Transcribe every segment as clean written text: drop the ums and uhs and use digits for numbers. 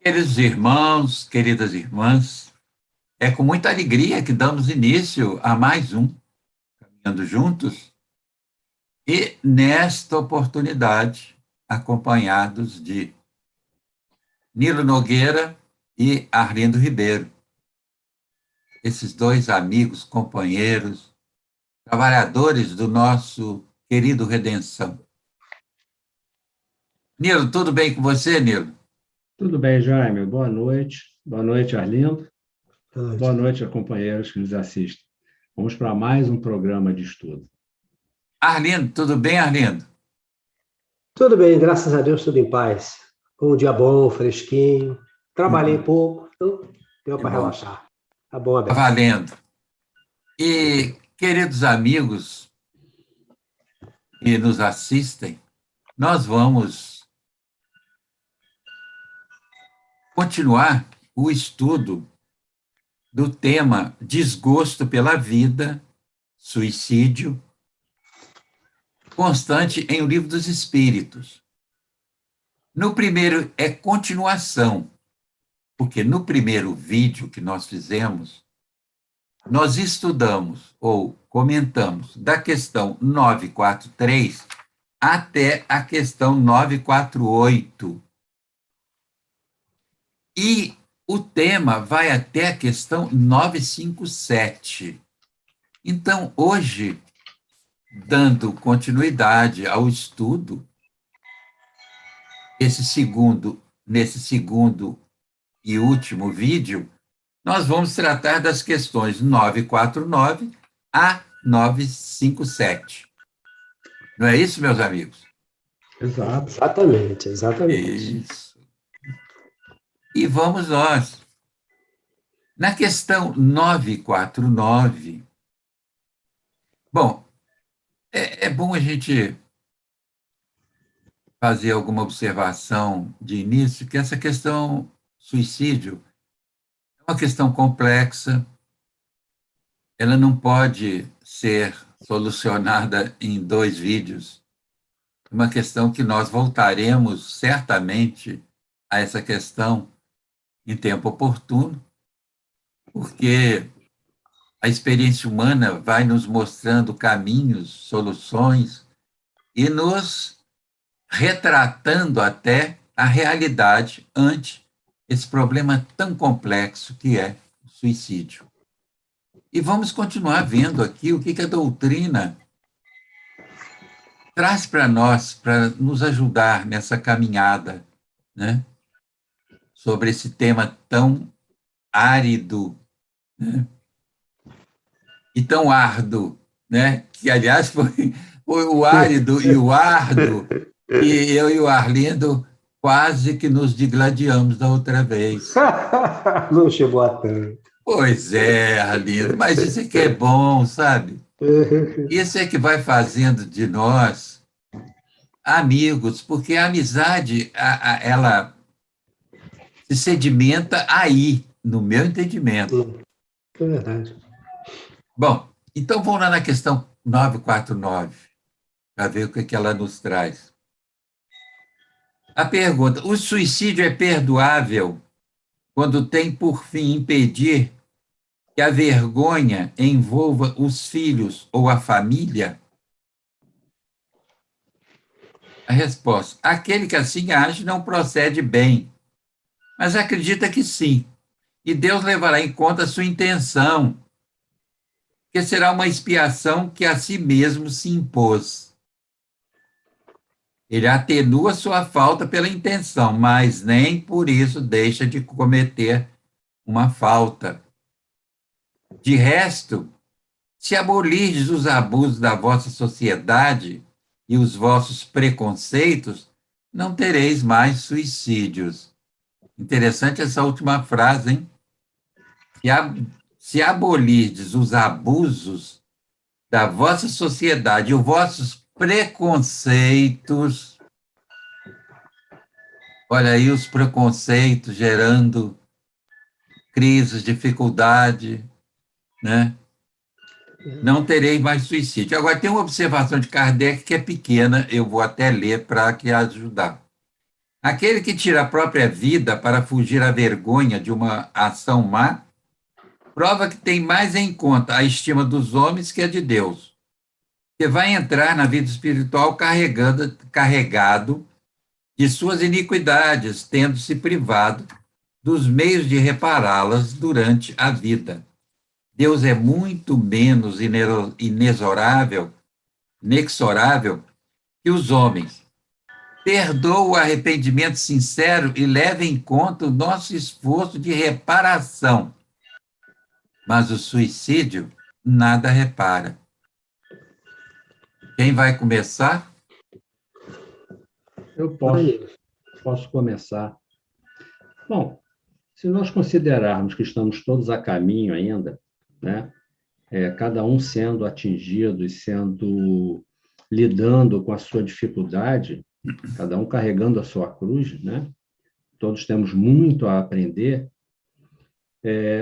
Queridos irmãos, queridas irmãs, é com muita alegria que damos início a mais um Caminhando Juntos e, nesta oportunidade, acompanhados de Nilo Nogueira e Arlindo Ribeiro, esses dois amigos, companheiros, trabalhadores do nosso querido Redenção. Nilo, tudo bem com você, Nilo? Tudo bem, Jaime? Boa noite. Boa noite, Arlindo. Boa noite a companheiros que nos assistem. Vamos para mais um programa de estudo. Arlindo, tudo bem, Arlindo? Tudo bem, graças a Deus, tudo em paz. Um dia bom, fresquinho. Trabalhei pouco, então deu para relaxar. Tá bom, Tá Abel? valendo. E, queridos amigos que nos assistem, nós vamos continuar o estudo do tema desgosto pela vida, suicídio, constante em O Livro dos Espíritos. No primeiro é continuação, porque no primeiro vídeo que nós fizemos, nós estudamos ou comentamos da questão 943 até a questão 948. E o tema vai até a questão 957. Então, hoje, dando continuidade ao estudo, nesse segundo e último vídeo, nós vamos tratar das questões 949 a 957. Não é isso, meus amigos? Exato. Exatamente. Isso. E vamos nós. Na questão 949, bom, é bom a gente fazer alguma observação de início, que essa questão suicídio é uma questão complexa, ela não pode ser solucionada em 2 vídeos. É uma questão que nós voltaremos certamente a essa questão em tempo oportuno, porque a experiência humana vai nos mostrando caminhos, soluções e nos retratando até a realidade ante esse problema tão complexo que é o suicídio. E vamos continuar vendo aqui o que a doutrina traz para nós, para nos ajudar nessa caminhada, né? Sobre esse tema tão árido, né? E tão árduo, né? Que, aliás, foi o árido e o árduo que eu e o Arlindo quase que nos digladiamos da outra vez. Não chegou a tanto. Pois é, Arlindo, mas isso é que é bom, sabe? Isso é que vai fazendo de nós amigos, porque a amizade, ela se sedimenta aí, no meu entendimento. É verdade. Bom, então vamos lá na questão 949, para ver o que ela nos traz. A pergunta: o suicídio é perdoável quando tem por fim impedir que a vergonha envolva os filhos ou a família? A resposta: aquele que assim age não procede bem, mas acredita que sim, e Deus levará em conta a sua intenção, que será uma expiação que a si mesmo se impôs. Ele atenua sua falta pela intenção, mas nem por isso deixa de cometer uma falta. De resto, se abolirdes os abusos da vossa sociedade e os vossos preconceitos, não tereis mais suicídios. Interessante essa última frase, hein? Se abolirdes os abusos da vossa sociedade e os vossos preconceitos, olha aí os preconceitos gerando crises, dificuldade, né? Não terei mais suicídio. Agora, tem uma observação de Kardec que é pequena, eu vou até ler para que ajudar. Aquele que tira a própria vida para fugir à vergonha de uma ação má, prova que tem mais em conta a estima dos homens que a de Deus, que vai entrar na vida espiritual carregado de suas iniquidades, tendo se privado dos meios de repará-las durante a vida. Deus é muito menos inexorável que os homens. Perdoa o arrependimento sincero e leva em conta o nosso esforço de reparação. Mas o suicídio nada repara. Quem vai começar? Eu posso começar. Bom, se nós considerarmos que estamos todos a caminho ainda, né? Cada um sendo atingido e lidando com a sua dificuldade, cada um carregando a sua cruz, né? Todos temos muito a aprender.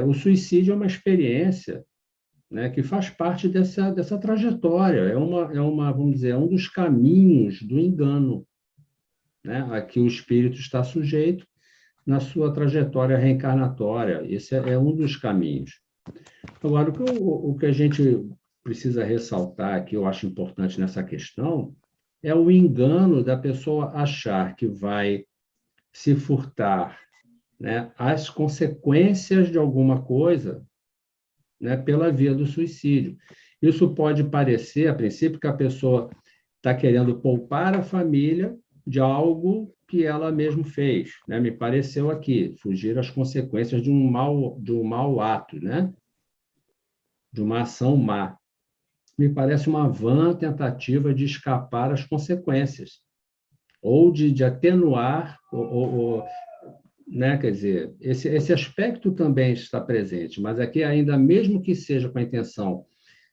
O suicídio é uma experiência, né, que faz parte dessa trajetória, vamos dizer, um dos caminhos do engano, né, a que o espírito está sujeito na sua trajetória reencarnatória. Esse é um dos caminhos. Agora, o que a gente precisa ressaltar aqui, eu acho importante nessa questão, é o engano da pessoa achar que vai se furtar, né, as consequências de alguma coisa, né, pela via do suicídio. Isso pode parecer, a princípio, que a pessoa está querendo poupar a família de algo que ela mesma fez, né? Me pareceu aqui, fugir às consequências de um mau ato, né? De uma ação má. Me parece uma vã tentativa de escapar às consequências, ou de atenuar, né? Quer dizer, esse aspecto também está presente, mas aqui ainda, mesmo que seja com a intenção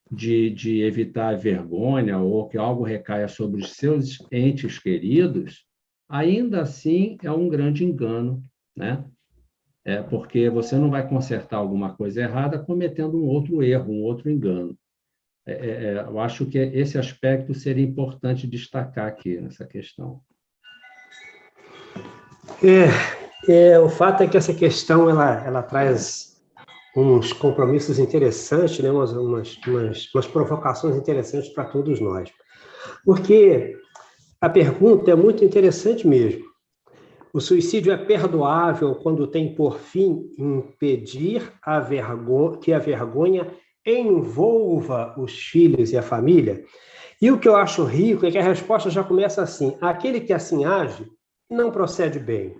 de evitar a vergonha ou que algo recaia sobre os seus entes queridos, ainda assim é um grande engano, né? Porque você não vai consertar alguma coisa errada cometendo um outro erro, um outro engano. Eu acho que esse aspecto seria importante destacar aqui nessa questão. O fato é que essa questão ela traz uns compromissos interessantes, né? umas provocações interessantes para todos nós. Porque a pergunta é muito interessante mesmo. O suicídio é perdoável quando tem por fim impedir que a vergonha envolva os filhos e a família? E o que eu acho rico é que a resposta já começa assim: aquele que assim age não procede bem,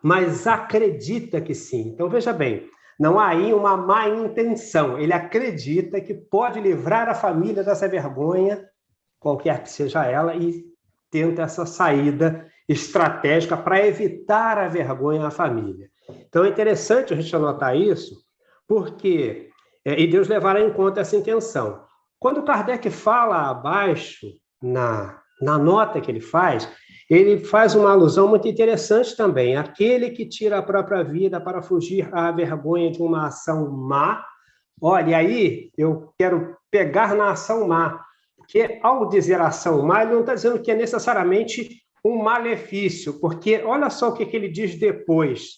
mas acredita que sim. Então, veja bem, não há aí uma má intenção. Ele acredita que pode livrar a família dessa vergonha, qualquer que seja ela, e tenta essa saída estratégica para evitar a vergonha à família. Então, é interessante a gente anotar isso, porque e Deus levará em conta essa intenção. Quando Kardec fala abaixo, na nota que ele faz uma alusão muito interessante também. Aquele que tira a própria vida para fugir à vergonha de uma ação má. Olha, aí eu quero pegar na ação má, porque ao dizer ação má, ele não está dizendo que é necessariamente um malefício, porque olha só o que ele diz depois,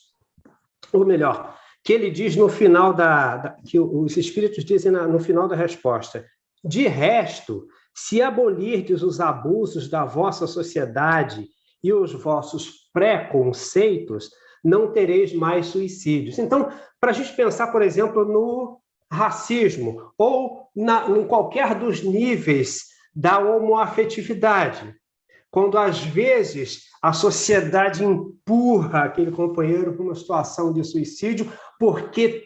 ou melhor, que ele diz no final que os espíritos dizem no final da resposta: de resto, se abolirdes os abusos da vossa sociedade e os vossos preconceitos, não tereis mais suicídios. Então, para a gente pensar, por exemplo, no racismo ou em qualquer dos níveis da homoafetividade, quando às vezes a sociedade empurra aquele companheiro para uma situação de suicídio porque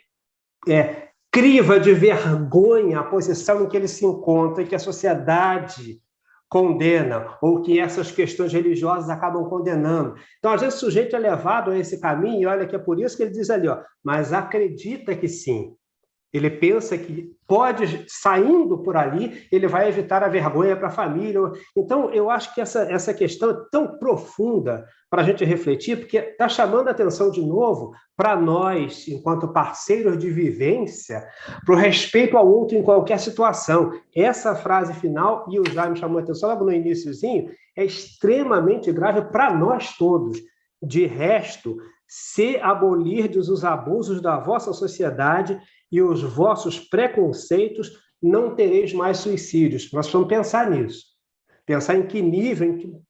criva de vergonha a posição em que ele se encontra e que a sociedade condena, ou que essas questões religiosas acabam condenando. Então, às vezes, o sujeito é levado a esse caminho, e olha que é por isso que ele diz ali, mas acredita que sim. Ele pensa que pode, saindo por ali, ele vai evitar a vergonha para a família. Então, eu acho que essa questão é tão profunda para a gente refletir, porque está chamando a atenção de novo para nós, enquanto parceiros de vivência, para o respeito ao outro em qualquer situação. Essa frase final, e o Jaime chamou a atenção logo no iniciozinho, é extremamente grave para nós todos. De resto, se abolirdes os abusos da vossa sociedade e os vossos preconceitos, não tereis mais suicídios. Nós vamos pensar nisso. Pensar em que nível,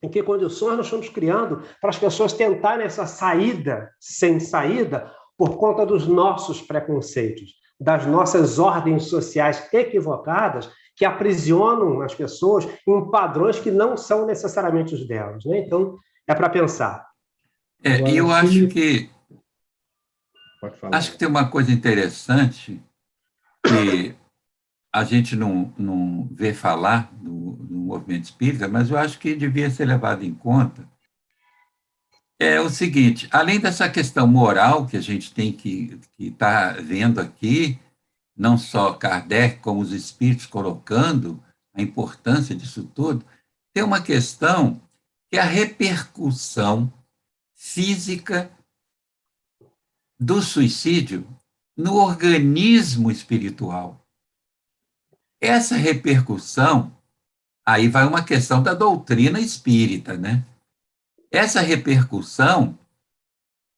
em que condições nós estamos criando para as pessoas tentarem essa saída sem saída por conta dos nossos preconceitos, das nossas ordens sociais equivocadas que aprisionam as pessoas em padrões que não são necessariamente os delas, né? Então, é para pensar. E eu acho que Pode falar. Acho que tem uma coisa interessante que a gente não vê falar no movimento espírita, mas eu acho que devia ser levado em conta. É o seguinte, além dessa questão moral que a gente tem que estar vendo aqui, não só Kardec, como os espíritos colocando a importância disso tudo, tem uma questão que é a repercussão física do suicídio no organismo espiritual. Essa repercussão, aí vai uma questão da doutrina espírita, né? Essa repercussão,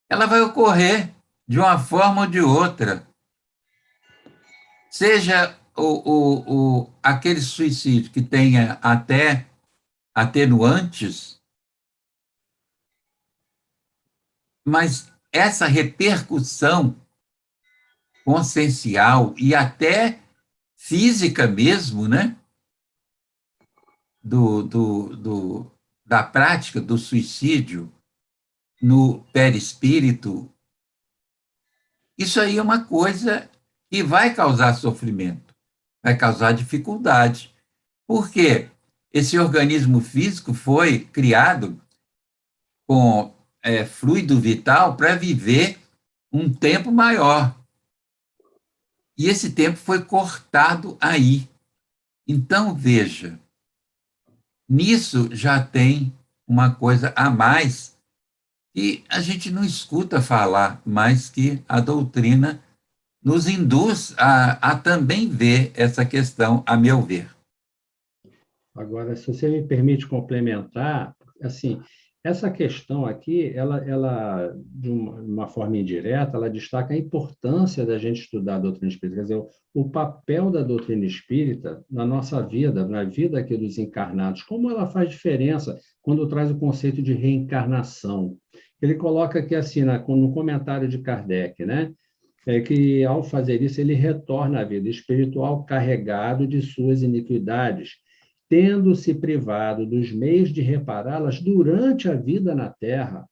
ela vai ocorrer de uma forma ou de outra. Seja aquele suicídio que tenha até atenuantes, mas essa repercussão consciencial e até física mesmo, né? Da prática do suicídio no perispírito, isso aí é uma coisa que vai causar sofrimento, vai causar dificuldade. Por quê? Esse organismo físico foi criado com fluido vital para viver um tempo maior. E esse tempo foi cortado aí. Então, veja, nisso já tem uma coisa a mais que a gente não escuta falar, mas que a doutrina nos induz a também ver essa questão, a meu ver. Agora, se você me permite complementar, assim, essa questão aqui, ela de uma forma indireta, ela destaca a importância da gente estudar a doutrina espírita, quer dizer, o papel da doutrina espírita na nossa vida, na vida aqui dos encarnados, como ela faz diferença quando traz o conceito de reencarnação. Ele coloca aqui assim, no comentário de Kardec, né? Que ao fazer isso ele retorna à vida espiritual carregado de suas iniquidades, tendo-se privado dos meios de repará-las durante a vida na Terra,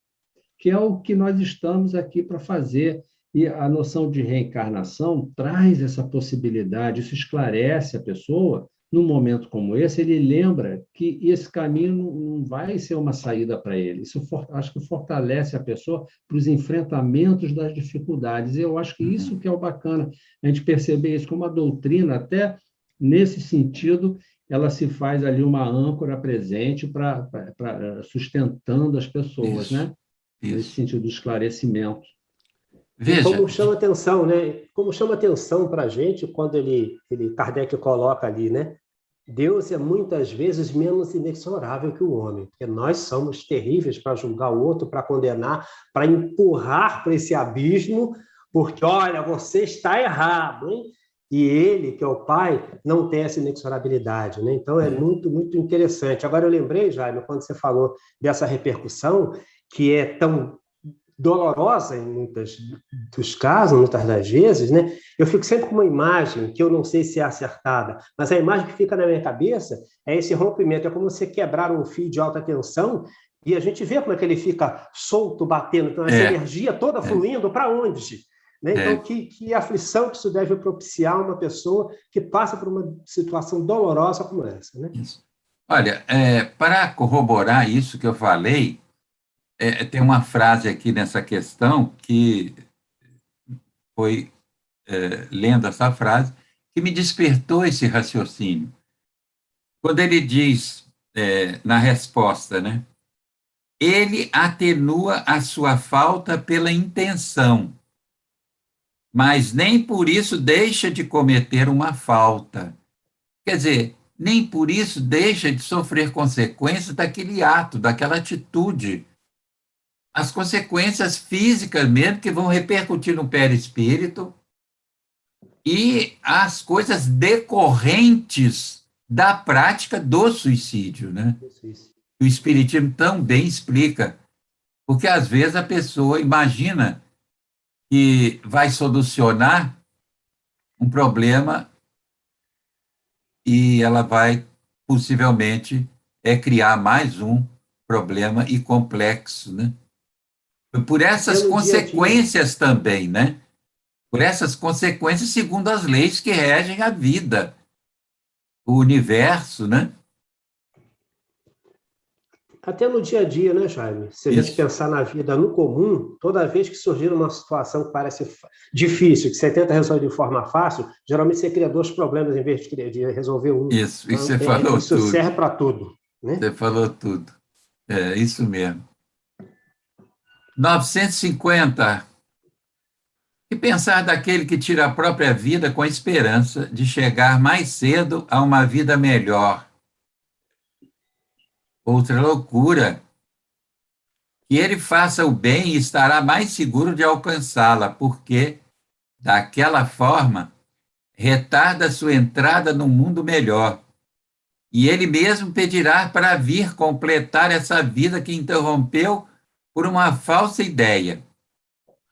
que é o que nós estamos aqui para fazer. E a noção de reencarnação traz essa possibilidade, isso esclarece a pessoa. Num momento como esse, ele lembra que esse caminho não vai ser uma saída para ele. Isso acho que fortalece a pessoa para os enfrentamentos das dificuldades. E eu acho que isso que é o bacana, a gente perceber isso como a doutrina, até nesse sentido, ela se faz ali uma âncora presente para sustentando as pessoas, Isso, né? isso. Nesse sentido do esclarecimento. Veja. Como chama atenção, né? Como chama atenção para a gente quando Kardec coloca ali, né? Deus é muitas vezes menos inexorável que o homem, porque nós somos terríveis para julgar o outro, para condenar, para empurrar para esse abismo, porque, olha, você está errado, hein? E ele, que é o pai, não tem essa inexorabilidade, né? Então, é muito, muito interessante. Agora, eu lembrei, Jaime, quando você falou dessa repercussão, que é tão dolorosa em muitos dos casos, muitas das vezes, né? Eu fico sempre com uma imagem, que eu não sei se é acertada, mas a imagem que fica na minha cabeça é esse rompimento, é como você quebrar um fio de alta tensão e a gente vê como é que ele fica solto, batendo, então essa energia toda fluindo para onde? Né? Então, que aflição que isso deve propiciar uma pessoa que passa por uma situação dolorosa como essa, né? Isso. Olha, para corroborar isso que eu falei, tem uma frase aqui nessa questão que foi, lendo essa frase, que me despertou esse raciocínio. Quando ele diz, na resposta, né? Ele atenua a sua falta pela intenção, mas nem por isso deixa de cometer uma falta. Quer dizer, nem por isso deixa de sofrer consequências daquele ato, daquela atitude as consequências físicas mesmo, que vão repercutir no perispírito, e as coisas decorrentes da prática do suicídio, né? Isso. O Espiritismo também explica, porque às vezes a pessoa imagina que vai solucionar um problema e ela vai possivelmente criar mais um problema e complexo, né? Por Até essas no dia a dia. consequências também, né? Por essas consequências segundo as leis que regem a vida, o universo, né? Até no dia a dia, né, Jaime? Se a gente Isso, pensar na vida no comum, toda vez que surgir uma situação que parece difícil, que você tenta resolver de forma fácil, geralmente você cria dois problemas em vez de resolver um. isso Então, você falou isso tudo, serve para tudo, né? você falou tudo. É isso mesmo. 950. E pensar daquele que tira a própria vida com a esperança de chegar mais cedo a uma vida melhor. Outra loucura. Que ele faça o bem e estará mais seguro de alcançá-la, porque, daquela forma, retarda sua entrada no mundo melhor. E ele mesmo pedirá para vir completar essa vida que interrompeu por uma falsa ideia.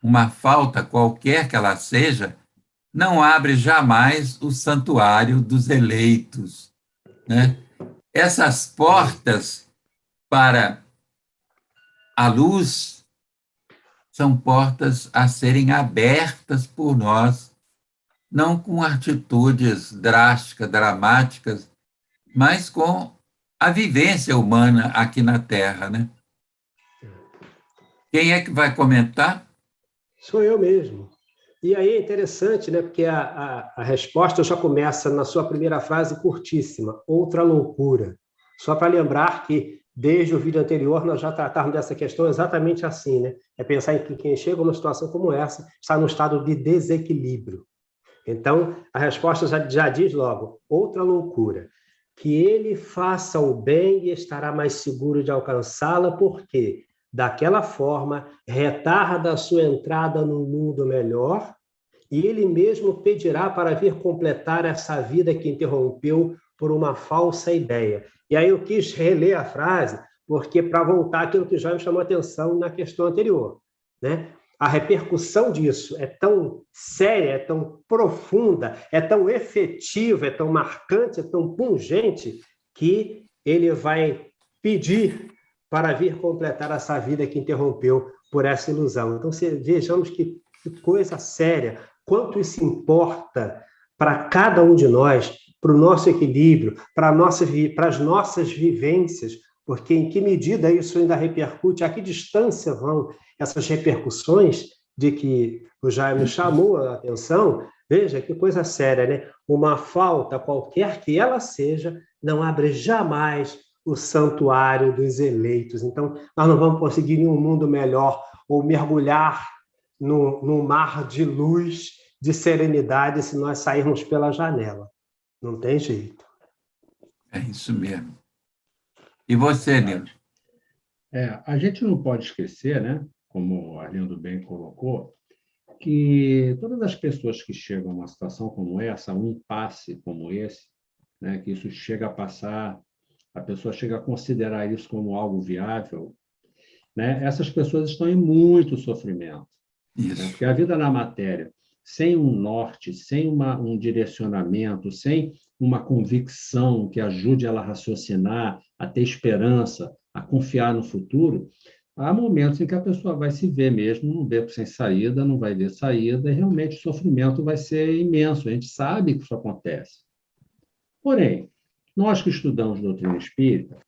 Uma falta, qualquer que ela seja, não abre jamais o santuário dos eleitos, né? Essas portas para a luz são portas a serem abertas por nós, não com atitudes drásticas, dramáticas, mas com a vivência humana aqui na Terra, né? Quem é que vai comentar? Sou eu mesmo. E aí é interessante, né? Porque a resposta já começa na sua primeira frase curtíssima, outra loucura. Só para lembrar que, desde o vídeo anterior, nós já tratávamos dessa questão exatamente assim, né? É pensar em que quem chega a uma situação como essa está no estado de desequilíbrio. Então, a resposta já diz logo, outra loucura. Que ele faça o bem e estará mais seguro de alcançá-la, porque daquela forma retarda a sua entrada no mundo melhor, e ele mesmo pedirá para vir completar essa vida que interrompeu por uma falsa ideia. E aí eu quis reler a frase, porque para voltar àquilo que já me chamou a atenção na questão anterior, né? A repercussão disso é tão séria, é tão profunda, é tão efetiva, é tão marcante, é tão pungente, que ele vai pedir para vir completar essa vida que interrompeu por essa ilusão. Então, vejamos que coisa séria, quanto isso importa para cada um de nós, para o nosso equilíbrio, para as nossas vivências, porque em que medida isso ainda repercute, a que distância vão essas repercussões de que o Jaime chamou a atenção. Veja que coisa séria, né? Uma falta, qualquer que ela seja, não abre jamais o santuário dos eleitos. Então, nós não vamos conseguir nenhum mundo melhor ou mergulhar no mar de luz, de serenidade, se nós sairmos pela janela. Não tem jeito. É isso mesmo. E você, Nilo? A gente não pode esquecer, né, como o Arlindo bem colocou, que todas as pessoas que chegam a uma situação como essa, um impasse como esse, né, que isso chega a passar, a pessoa chega a considerar isso como algo viável, né, essas pessoas estão em muito sofrimento. Isso. Porque a vida na matéria, sem um norte, sem um direcionamento, sem uma convicção que ajude ela a raciocinar, a ter esperança, a confiar no futuro, há momentos em que a pessoa vai se ver mesmo num beco sem saída, não vai ver saída, e realmente o sofrimento vai ser imenso. A gente sabe que isso acontece. Porém, nós que estudamos doutrina espírita,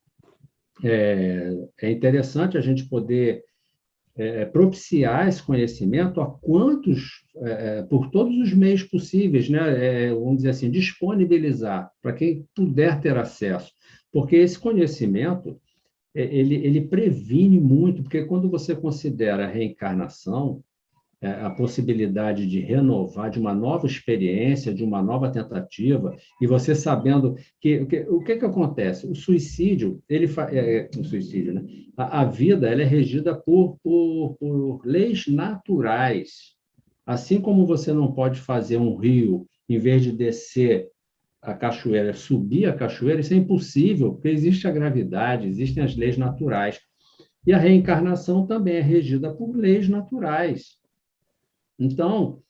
é interessante a gente poder propiciar esse conhecimento a quantos, por todos os meios possíveis, né? Vamos dizer assim, disponibilizar para quem puder ter acesso, porque esse conhecimento ele previne muito, porque quando você considera a reencarnação, a possibilidade de renovar, de uma nova experiência, de uma nova tentativa, e você sabendo que o que acontece? O suicídio, o suicídio, né? A vida ela é regida por leis naturais. Assim como você não pode fazer um rio, em vez de descer a cachoeira, subir a cachoeira, isso é impossível, porque existe a gravidade, existem as leis naturais. E a reencarnação também é regida por leis naturais. Então,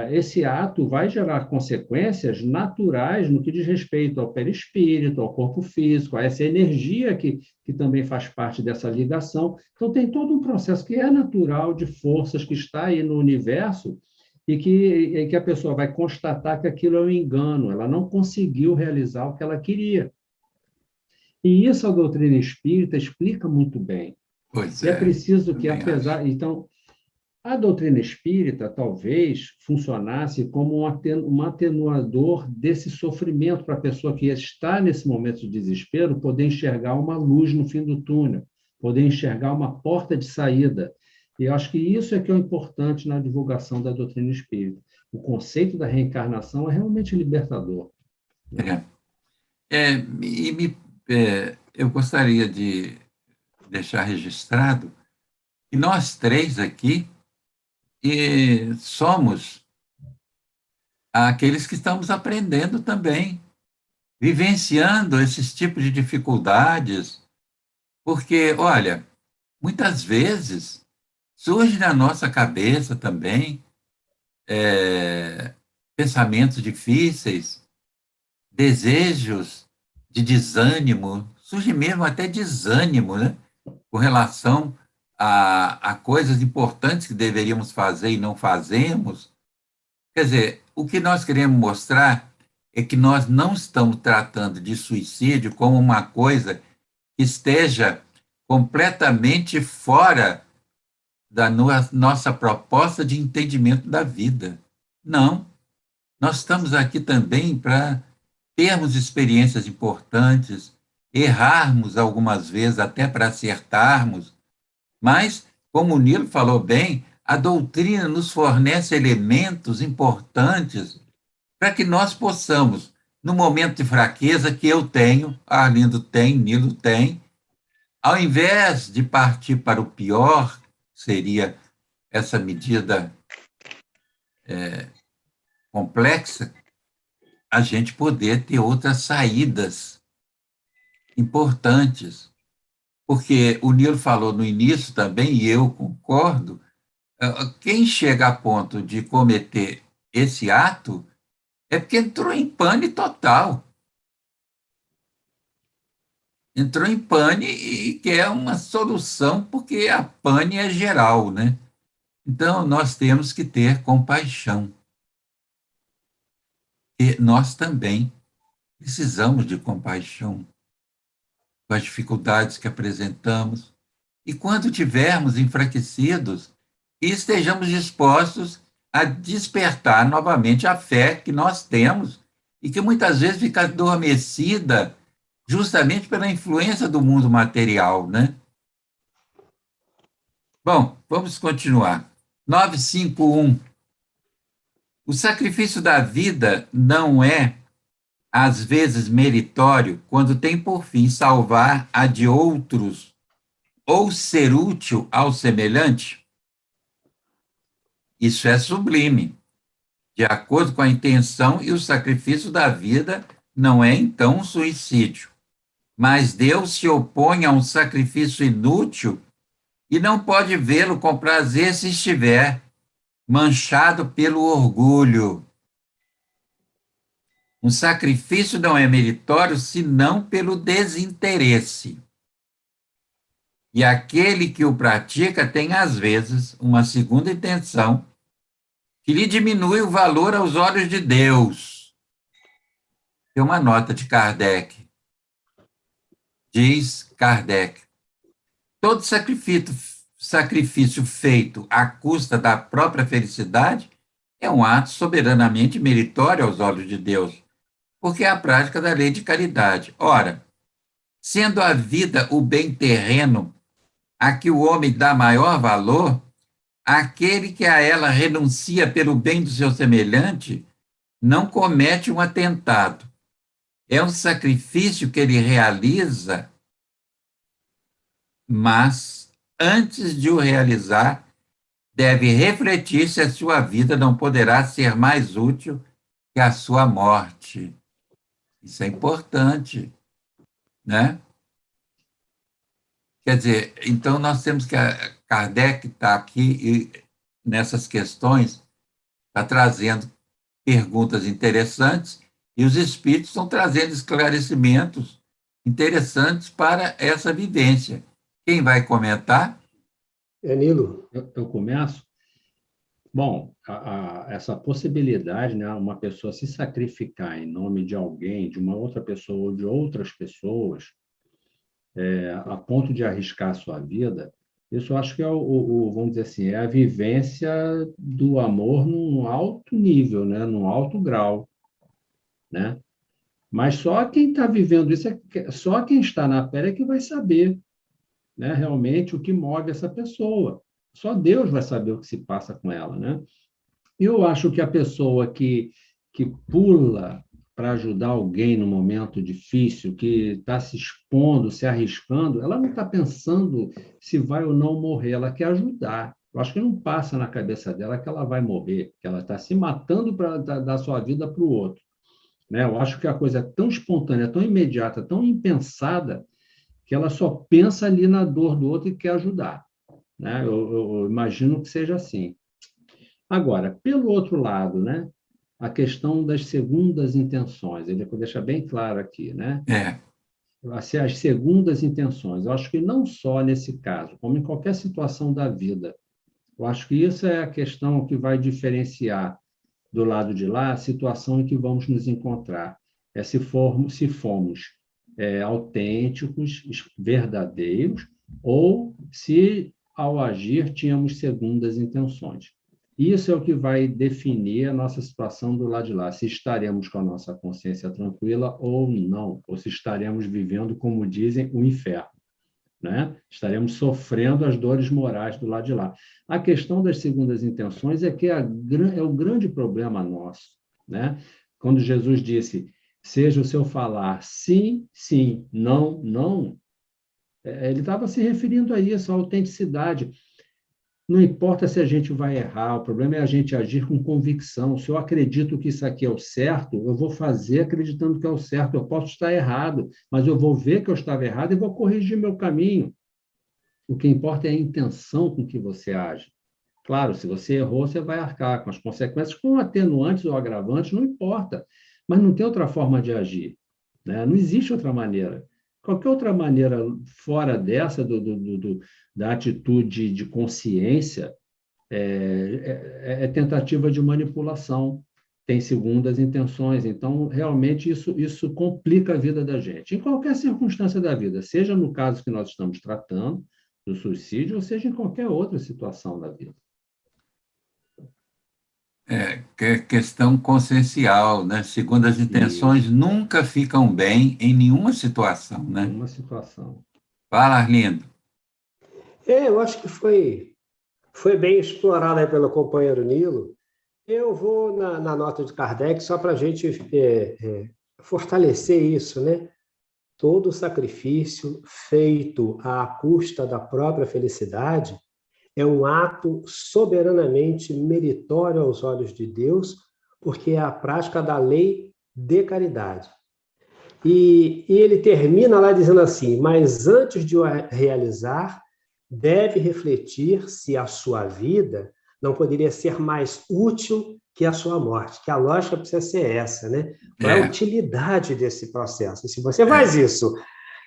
esse ato vai gerar consequências naturais no que diz respeito ao perispírito, ao corpo físico, a essa energia que também faz parte dessa ligação. Então, tem todo um processo que é natural de forças que está aí no universo e que a pessoa vai constatar que aquilo é um engano, ela não conseguiu realizar o que ela queria. E isso a doutrina espírita explica muito bem. Pois E é é, preciso que, também acho. apesar. Então, a doutrina espírita talvez funcionasse como um atenuador desse sofrimento para a pessoa que está nesse momento de desespero poder enxergar uma luz no fim do túnel, poder enxergar uma porta de saída. E eu acho que isso é que é o importante na divulgação da doutrina espírita. O conceito da reencarnação é realmente libertador. É. Eu gostaria de deixar registrado que nós três aqui somos aqueles que estamos aprendendo também, vivenciando esses tipos de dificuldades, porque, olha, muitas vezes surge na nossa cabeça também pensamentos difíceis, desejos de desânimo, surge mesmo até desânimo, né? Com relação a coisas importantes que deveríamos fazer e não fazemos. Quer dizer, o que nós queremos mostrar é que nós não estamos tratando de suicídio como uma coisa que esteja completamente fora da nossa proposta de entendimento da vida. Não. Nós estamos aqui também para termos experiências importantes, errarmos algumas vezes até para acertarmos, mas, como o Nilo falou bem, a doutrina nos fornece elementos importantes para que nós possamos, no momento de fraqueza que eu tenho, Arlindo tem, Nilo tem, ao invés de partir para o pior, seria essa medida complexa, a gente poder ter outras saídas importantes. Porque o Nilo falou no início também, e eu concordo, quem chega a ponto de cometer esse ato é porque entrou em pane total. Entrou em pane e quer uma solução, porque a pane é geral, né? Então, nós temos que ter compaixão. E nós também precisamos de compaixão com as dificuldades que apresentamos. E quando tivermos enfraquecidos, estejamos dispostos a despertar novamente a fé que nós temos e que muitas vezes fica adormecida justamente pela influência do mundo material, né? Bom, vamos continuar. 951. O sacrifício da vida não é, às vezes, meritório quando tem por fim salvar a de outros ou ser útil ao semelhante? Isso é sublime. De acordo com a intenção e o sacrifício da vida, não é então um suicídio. Mas Deus se opõe a um sacrifício inútil e não pode vê-lo com prazer se estiver manchado pelo orgulho. Um sacrifício não é meritório senão pelo desinteresse. E aquele que o pratica tem, às vezes, uma segunda intenção que lhe diminui o valor aos olhos de Deus. Tem uma nota de Kardec. Diz Kardec: todo sacrifício feito à custa da própria felicidade é um ato soberanamente meritório aos olhos de Deus, porque é a prática da lei de caridade. Ora, sendo a vida o bem terreno a que o homem dá maior valor, aquele que a ela renuncia pelo bem do seu semelhante não comete um atentado. É um sacrifício que ele realiza, mas antes de o realizar, deve refletir se a sua vida não poderá ser mais útil que a sua morte. Isso é importante, né? Quer dizer, então nós temos que Kardec está aqui e nessas questões está trazendo perguntas interessantes e os espíritos estão trazendo esclarecimentos interessantes para essa vivência. Quem vai comentar? É Nilo. Eu começo? Bom, essa possibilidade, né, uma pessoa se sacrificar em nome de alguém, de uma outra pessoa ou de outras pessoas, a ponto de arriscar a sua vida, isso eu acho que é vamos dizer assim, é a vivência do amor num alto nível, né, num alto grau, né? Mas só quem está vivendo isso, só quem está na pele é que vai saber, né, realmente o que move essa pessoa. Só Deus vai saber o que se passa com ela, né? Eu acho que a pessoa que pula para ajudar alguém no momento difícil, que está se expondo, se arriscando, ela não está pensando se vai ou não morrer, ela quer ajudar. Eu acho que não passa na cabeça dela que ela vai morrer, que ela está se matando para dar sua vida para o outro, né? Eu acho que a coisa é tão espontânea, tão imediata, tão impensada, que ela só pensa ali na dor do outro e quer ajudar, né? Eu imagino que seja assim. Agora, pelo outro lado, né, a questão das segundas intenções, ele deixa bem claro aqui, né? É, As segundas intenções. Eu acho que não só nesse caso, como em qualquer situação da vida. Eu acho que isso é a questão que vai diferenciar do lado de lá a situação em que vamos nos encontrar. Se fomos autênticos, verdadeiros, ou se, ao agir, tínhamos segundas intenções. Isso é o que vai definir a nossa situação do lado de lá, se estaremos com a nossa consciência tranquila ou não, ou se estaremos vivendo, como dizem, o inferno, né? Estaremos sofrendo as dores morais do lado de lá. A questão das segundas intenções é que é o grande problema nosso, né? Quando Jesus disse, seja o seu falar sim, sim, não, não, ele estava se referindo a isso, à autenticidade. Não importa se a gente vai errar, o problema é a gente agir com convicção. Se eu acredito que isso aqui é o certo, eu vou fazer acreditando que é o certo. Eu posso estar errado, mas eu vou ver que eu estava errado e vou corrigir meu caminho. O que importa é a intenção com que você age. Claro, se você errou, você vai arcar com as consequências, com atenuantes ou agravantes, não importa. Mas não tem outra forma de agir, né? Não existe outra maneira. Qualquer outra maneira fora dessa, da atitude de consciência, é tentativa de manipulação, tem segundas intenções. Então, realmente, isso complica a vida da gente, em qualquer circunstância da vida, seja no caso que nós estamos tratando, do suicídio, ou seja em qualquer outra situação da vida. que é questão consciencial, né? Segundo as intenções, Isso, nunca ficam bem em nenhuma situação, né? nenhuma situação. Fala, Arlindo. Eu acho que foi bem explorado aí pelo companheiro Nilo. Eu vou na nota de Kardec só para a gente fortalecer isso, né? Todo sacrifício feito à custa da própria felicidade é um ato soberanamente meritório aos olhos de Deus, porque é a prática da lei de caridade. E ele termina lá dizendo assim, mas antes de o realizar, deve refletir se a sua vida não poderia ser mais útil que a sua morte, que a lógica precisa ser essa, né? Qual é a utilidade desse processo? Se você faz isso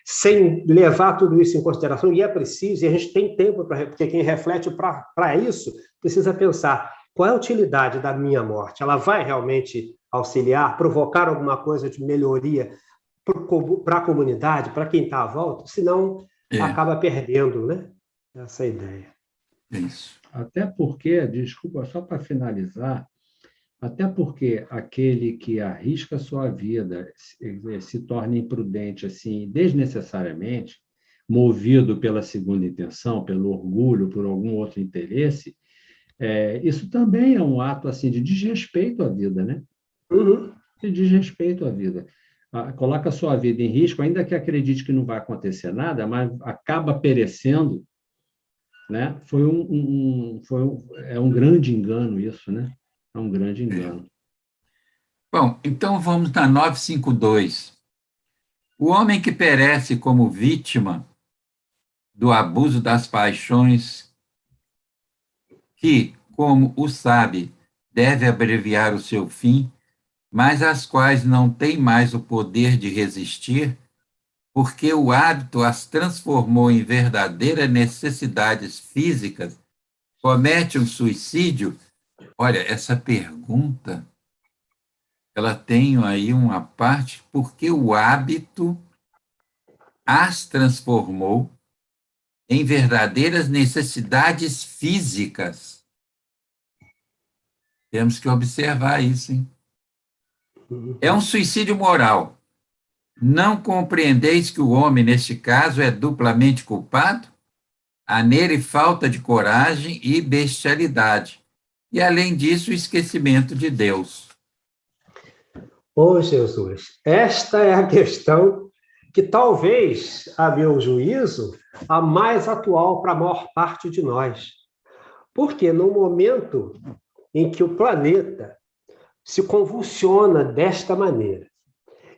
sem levar tudo isso em consideração, e é preciso, e a gente tem tempo, porque quem reflete para isso precisa pensar, qual é a utilidade da minha morte? Ela vai realmente auxiliar, provocar alguma coisa de melhoria para a comunidade, para quem está à volta? Senão, acaba perdendo, né? Essa ideia. Isso. Até porque, desculpa, só para finalizar, até porque aquele que arrisca a sua vida se torna imprudente assim, desnecessariamente, movido pela segunda intenção, pelo orgulho, por algum outro interesse, Isso também é um ato assim de desrespeito à vida, né? Uhum. De desrespeito à vida. Coloca a sua vida em risco, ainda que acredite que não vai acontecer nada, mas acaba perecendo, né? É um grande engano isso, né? É um grande engano. Bom, então vamos na 952. O homem que perece como vítima do abuso das paixões, que, como o sabe, deve abreviar o seu fim, mas as quais não tem mais o poder de resistir, porque o hábito as transformou em verdadeiras necessidades físicas, comete um suicídio? Olha, essa pergunta, ela tem aí uma parte, porque o hábito as transformou em verdadeiras necessidades físicas. Temos que observar isso, hein? É um suicídio moral. Não compreendeis que o homem, neste caso, é duplamente culpado? Há nele falta de coragem e bestialidade. E, além disso, o esquecimento de Deus. Ô, Jesus, esta é a questão que talvez, a meu juízo, a mais atual para a maior parte de nós. Porque no momento em que o planeta se convulsiona desta maneira,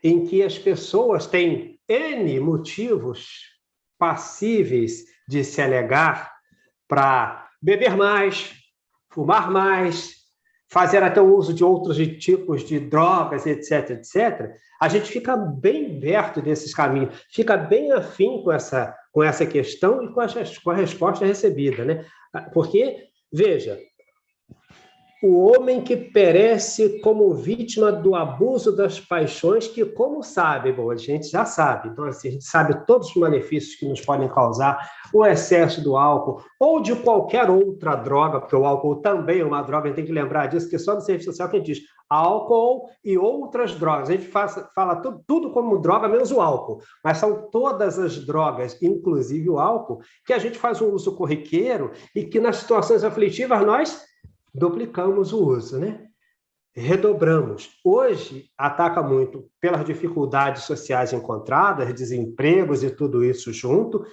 em que as pessoas têm N motivos passíveis de se alegar para beber mais, fumar mais, fazer até o uso de outros tipos de drogas, etc., etc., a gente fica bem perto desses caminhos, fica bem afim com essa questão e com a resposta recebida, né? Porque, veja, o homem que perece como vítima do abuso das paixões, que, como sabe, bom, a gente já sabe, então assim, a gente sabe todos os malefícios que nos podem causar o excesso do álcool ou de qualquer outra droga, porque o álcool também é uma droga, a gente tem que lembrar disso, que só no serviço social que a gente diz álcool e outras drogas. A gente fala tudo como droga, menos o álcool, mas são todas as drogas, inclusive o álcool, que a gente faz um uso corriqueiro e que nas situações aflitivas nós duplicamos o uso, né? Redobramos. Hoje, ataca muito pelas dificuldades sociais encontradas, desempregos e tudo isso junto,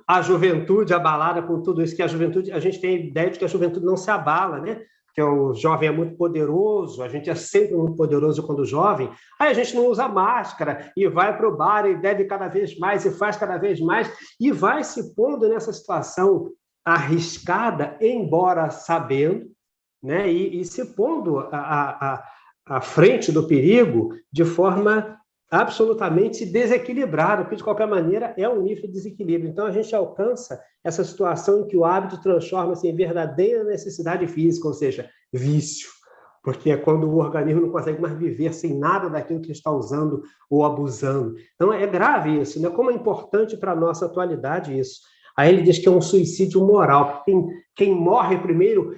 a juventude abalada com tudo isso, que a juventude, a gente tem a ideia de que a juventude não se abala, né? Porque o jovem é muito poderoso, a gente é sempre muito poderoso quando jovem, aí a gente não usa máscara e vai para o bar e bebe cada vez mais e faz cada vez mais e vai se pondo nessa situação arriscada, embora sabendo, né, e se pondo à frente do perigo de forma absolutamente desequilibrada, porque, de qualquer maneira, é um nível de desequilíbrio. Então, a gente alcança essa situação em que o hábito transforma-se em verdadeira necessidade física, ou seja, vício, porque é quando o organismo não consegue mais viver sem nada daquilo que está usando ou abusando. Então, é grave isso, né? Como é importante para a nossa atualidade isso. Aí ele diz que é um suicídio moral. Quem morre primeiro...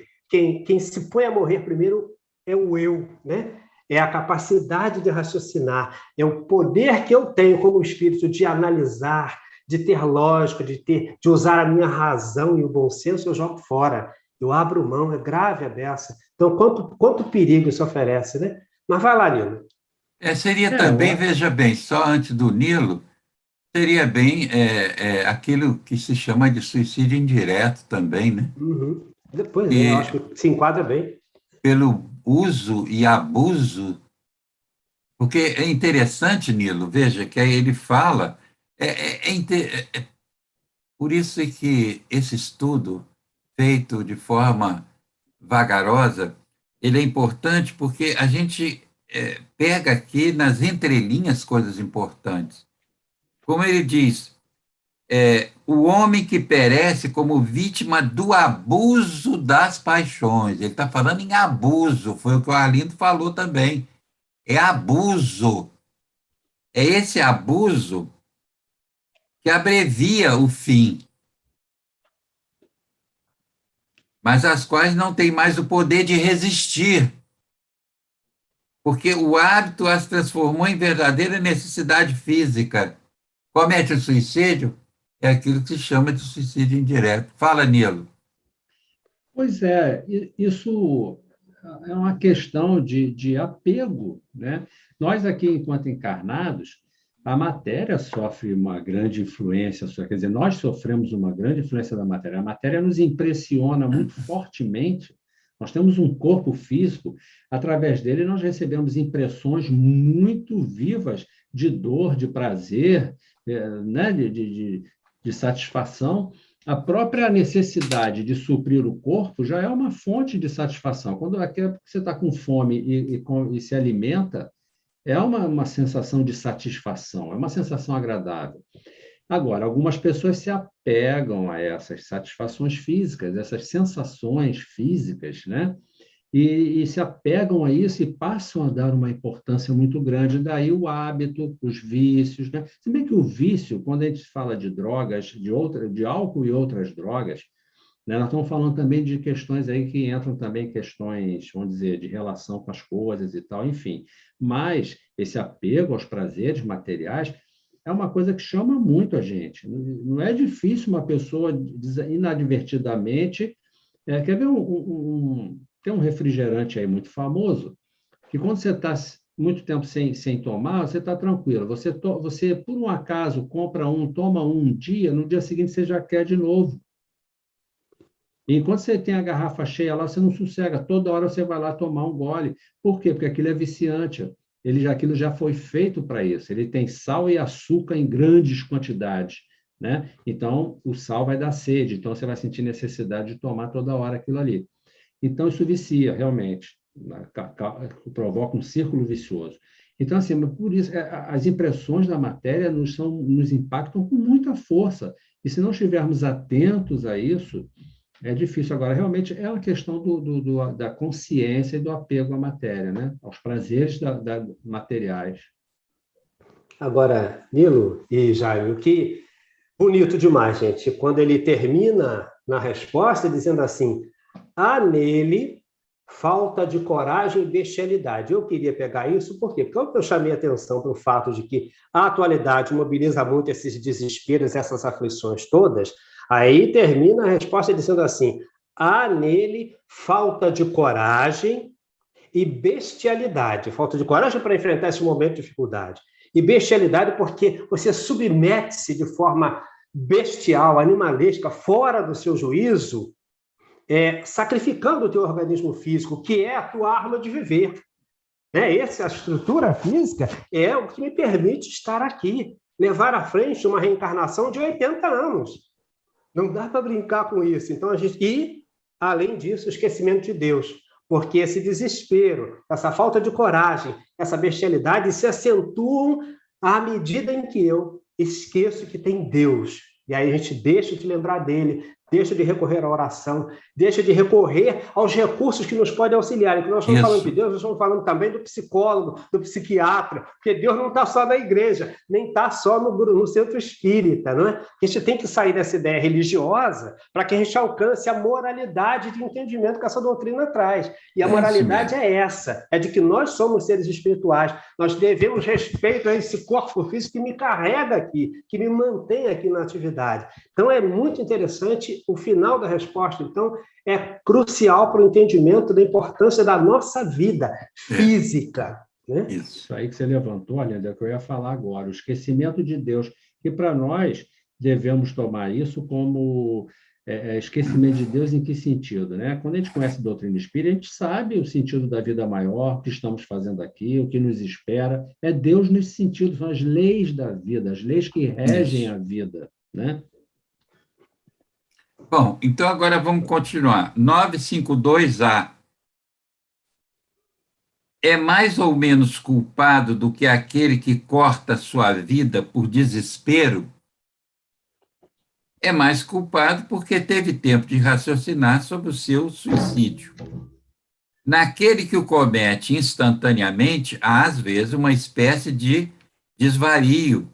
Quem se põe a morrer primeiro é o eu, né? É a capacidade de raciocinar, é o poder que eu tenho como espírito de analisar, de ter lógica, de usar a minha razão e o bom senso, eu jogo fora, eu abro mão, é grave a beça. Então, quanto perigo isso oferece, né? Mas vai lá, Nilo. Seria também, veja bem, só antes do Nilo, seria bem aquilo que se chama de suicídio indireto também, né? Uhum. Depois, eu E acho que se enquadra bem. pelo uso e abuso, porque é interessante, Nilo, veja, que aí ele fala, por isso é que esse estudo, feito de forma vagarosa, ele é importante porque a gente pega aqui nas entrelinhas coisas importantes. Como ele diz, o homem que perece como vítima do abuso das paixões. Ele está falando em abuso, foi o que o Arlindo falou também. É abuso. É esse abuso que abrevia o fim, mas as quais não têm mais o poder de resistir, porque o hábito as transformou em verdadeira necessidade física. Comete o suicídio, é aquilo que se chama de suicídio indireto. Fala, Nilo. Pois é, isso é uma questão de apego, né? Nós aqui, enquanto encarnados, a matéria sofre uma grande influência, quer dizer, nós sofremos uma grande influência da matéria. A matéria nos impressiona muito fortemente. Nós temos um corpo físico, através dele nós recebemos impressões muito vivas de dor, de prazer, né? de satisfação. A própria necessidade de suprir o corpo já é uma fonte de satisfação. Quando você está com fome e se alimenta, é uma sensação de satisfação, é uma sensação agradável. Agora, algumas pessoas se apegam a essas satisfações físicas, essas sensações físicas, né? E se apegam a isso e passam a dar uma importância muito grande. Daí o hábito, os vícios, né? Se bem que o vício, quando a gente fala de drogas, de álcool e outras drogas, né, nós estamos falando também de questões aí que entram também questões, vamos dizer, de relação com as coisas e tal, enfim. Mas esse apego aos prazeres materiais é uma coisa que chama muito a gente. Não é difícil uma pessoa inadvertidamente. Quer ver tem um refrigerante aí muito famoso, que quando você está muito tempo sem tomar, você está tranquilo. Você, por um acaso, compra toma um dia, no dia seguinte você já quer de novo. E enquanto você tem a garrafa cheia lá, você não sossega. Toda hora você vai lá tomar um gole. Por quê? Porque aquilo é viciante. Aquilo já foi feito para isso. Ele tem sal e açúcar em grandes quantidades, né? Então, o sal vai dar sede. Então, você vai sentir necessidade de tomar toda hora aquilo ali. Então, isso vicia, realmente. Provoca um círculo vicioso. Então, assim, por isso, as impressões da matéria nos impactam com muita força. E se não estivermos atentos a isso, é difícil. Agora, realmente, é uma questão da consciência e do apego à matéria, né? Aos prazeres materiais. Agora, Nilo e Jaime, o que bonito demais, gente, quando ele termina na resposta dizendo assim: há nele falta de coragem e bestialidade. Eu queria pegar isso, por quê? Porque eu chamei a atenção para o fato de que a atualidade mobiliza muito esses desesperos, essas aflições todas. Aí termina a resposta dizendo assim: há nele falta de coragem e bestialidade. Falta de coragem para enfrentar esse momento de dificuldade. E bestialidade porque você submete-se de forma bestial, animalesca, fora do seu juízo, sacrificando o teu organismo físico, que é a tua arma de viver. A estrutura física é o que me permite estar aqui, levar à frente uma reencarnação de 80 anos. Não dá para brincar com isso. Então, além disso, o esquecimento de Deus. Porque esse desespero, essa falta de coragem, essa bestialidade se acentuam à medida em que eu esqueço que tem Deus. E aí a gente deixa de lembrar dele, deixa de recorrer à oração, deixa de recorrer aos recursos que nos podem auxiliar. E que nós estamos falando de Deus, nós estamos falando também do psicólogo, do psiquiatra, porque Deus não está só na igreja, nem está só no centro espírita, não é? A gente tem que sair dessa ideia religiosa para que a gente alcance a moralidade de entendimento que essa doutrina traz. E a moralidade é essa, é de que nós somos seres espirituais, nós devemos respeito a esse corpo físico que me carrega aqui, que me mantém aqui na atividade. Então, é muito interessante o final da resposta. Então, é crucial para o entendimento da importância da nossa vida física. Né? Isso aí que você levantou, Leandro, é o que eu ia falar agora. O esquecimento de Deus, que para nós devemos tomar isso como esquecimento de Deus em que sentido? Né? Quando a gente conhece a doutrina espírita, a gente sabe o sentido da vida maior, o que estamos fazendo aqui, o que nos espera. É Deus nesse sentido, são as leis da vida, as leis que regem a vida. Né? Bom, então agora vamos continuar. 952A. É mais ou menos culpado do que aquele que corta sua vida por desespero? É mais culpado porque teve tempo de raciocinar sobre o seu suicídio. Naquele que o comete instantaneamente, há, às vezes, uma espécie de desvario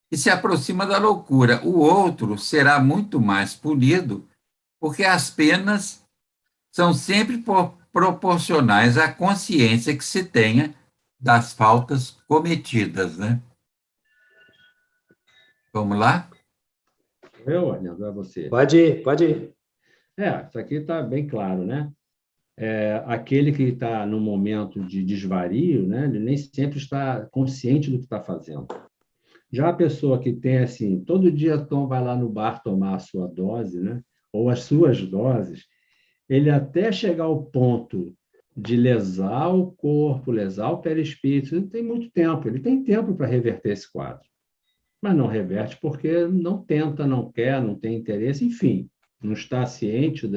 que se aproxima da loucura. O outro será muito mais punido, porque as penas são sempre proporcionais à consciência que se tenha das faltas cometidas, né? Vamos lá? Eu, Arlindo, é você. Pode ir. Isso aqui está bem claro, né? Aquele que está no momento de desvario, né? Ele nem sempre está consciente do que está fazendo. Já a pessoa que tem, assim, todo dia vai lá no bar tomar a sua dose, né? Ou as suas doses, ele até chegar ao ponto de lesar o corpo, lesar o perispírito, ele tem muito tempo, ele tem tempo para reverter esse quadro. Mas não reverte porque não tenta, não quer, não tem interesse, enfim, não está ciente.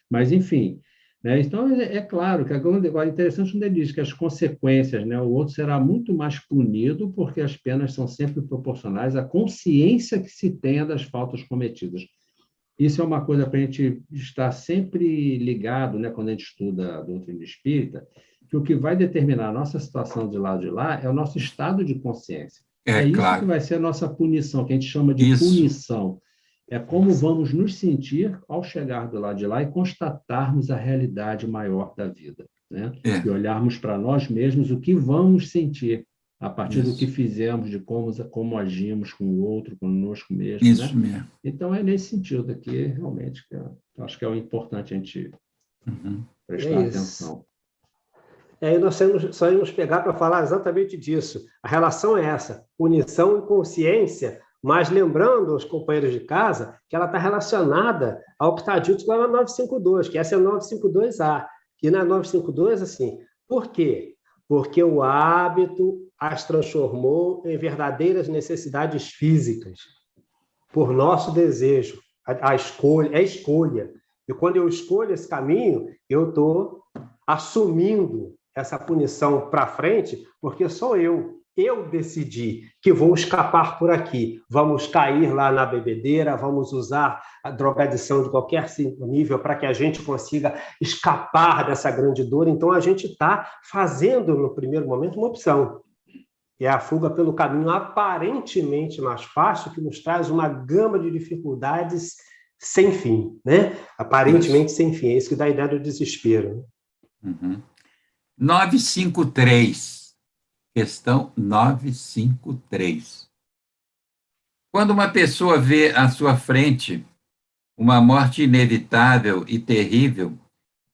Mas, enfim, né? Então, é claro que agora é interessante quando ele diz que as consequências, né? O outro será muito mais punido porque as penas são sempre proporcionais à consciência que se tenha das faltas cometidas. Isso é uma coisa para a gente estar sempre ligado, né, quando a gente estuda a doutrina espírita, que o que vai determinar a nossa situação de lado de lá é o nosso estado de consciência. É isso que Claro. vai ser a nossa punição, que a gente chama de Isso. punição. É como vamos nos sentir ao chegar do lado de lá e constatarmos a realidade maior da vida, né? E olharmos para nós mesmos o que vamos sentir a partir do que fizemos, de como agimos com o outro, conosco mesmo, Isso né? mesmo. Então, é nesse sentido aqui, realmente, que eu acho que é o importante a gente prestar atenção. E nós só íamos pegar para falar exatamente disso. A relação é essa, punição e consciência, mas lembrando aos companheiros de casa que ela está relacionada ao que está dito lá na 952, que essa é a 952A, que na 952, assim, por quê? Porque o hábito as transformou em verdadeiras necessidades físicas, por nosso desejo, a escolha, é escolha. E quando eu escolho esse caminho, eu estou assumindo essa punição para frente, porque sou eu decidi que vou escapar por aqui, vamos cair lá na bebedeira, vamos usar a drogadição de qualquer nível para que a gente consiga escapar dessa grande dor. Então, a gente está fazendo, no primeiro momento, uma opção. É a fuga pelo caminho aparentemente mais fácil, que nos traz uma gama de dificuldades sem fim, né? Aparentemente sem fim. É isso que dá a ideia do desespero. 953. Questão 953. Quando uma pessoa vê à sua frente uma morte inevitável e terrível,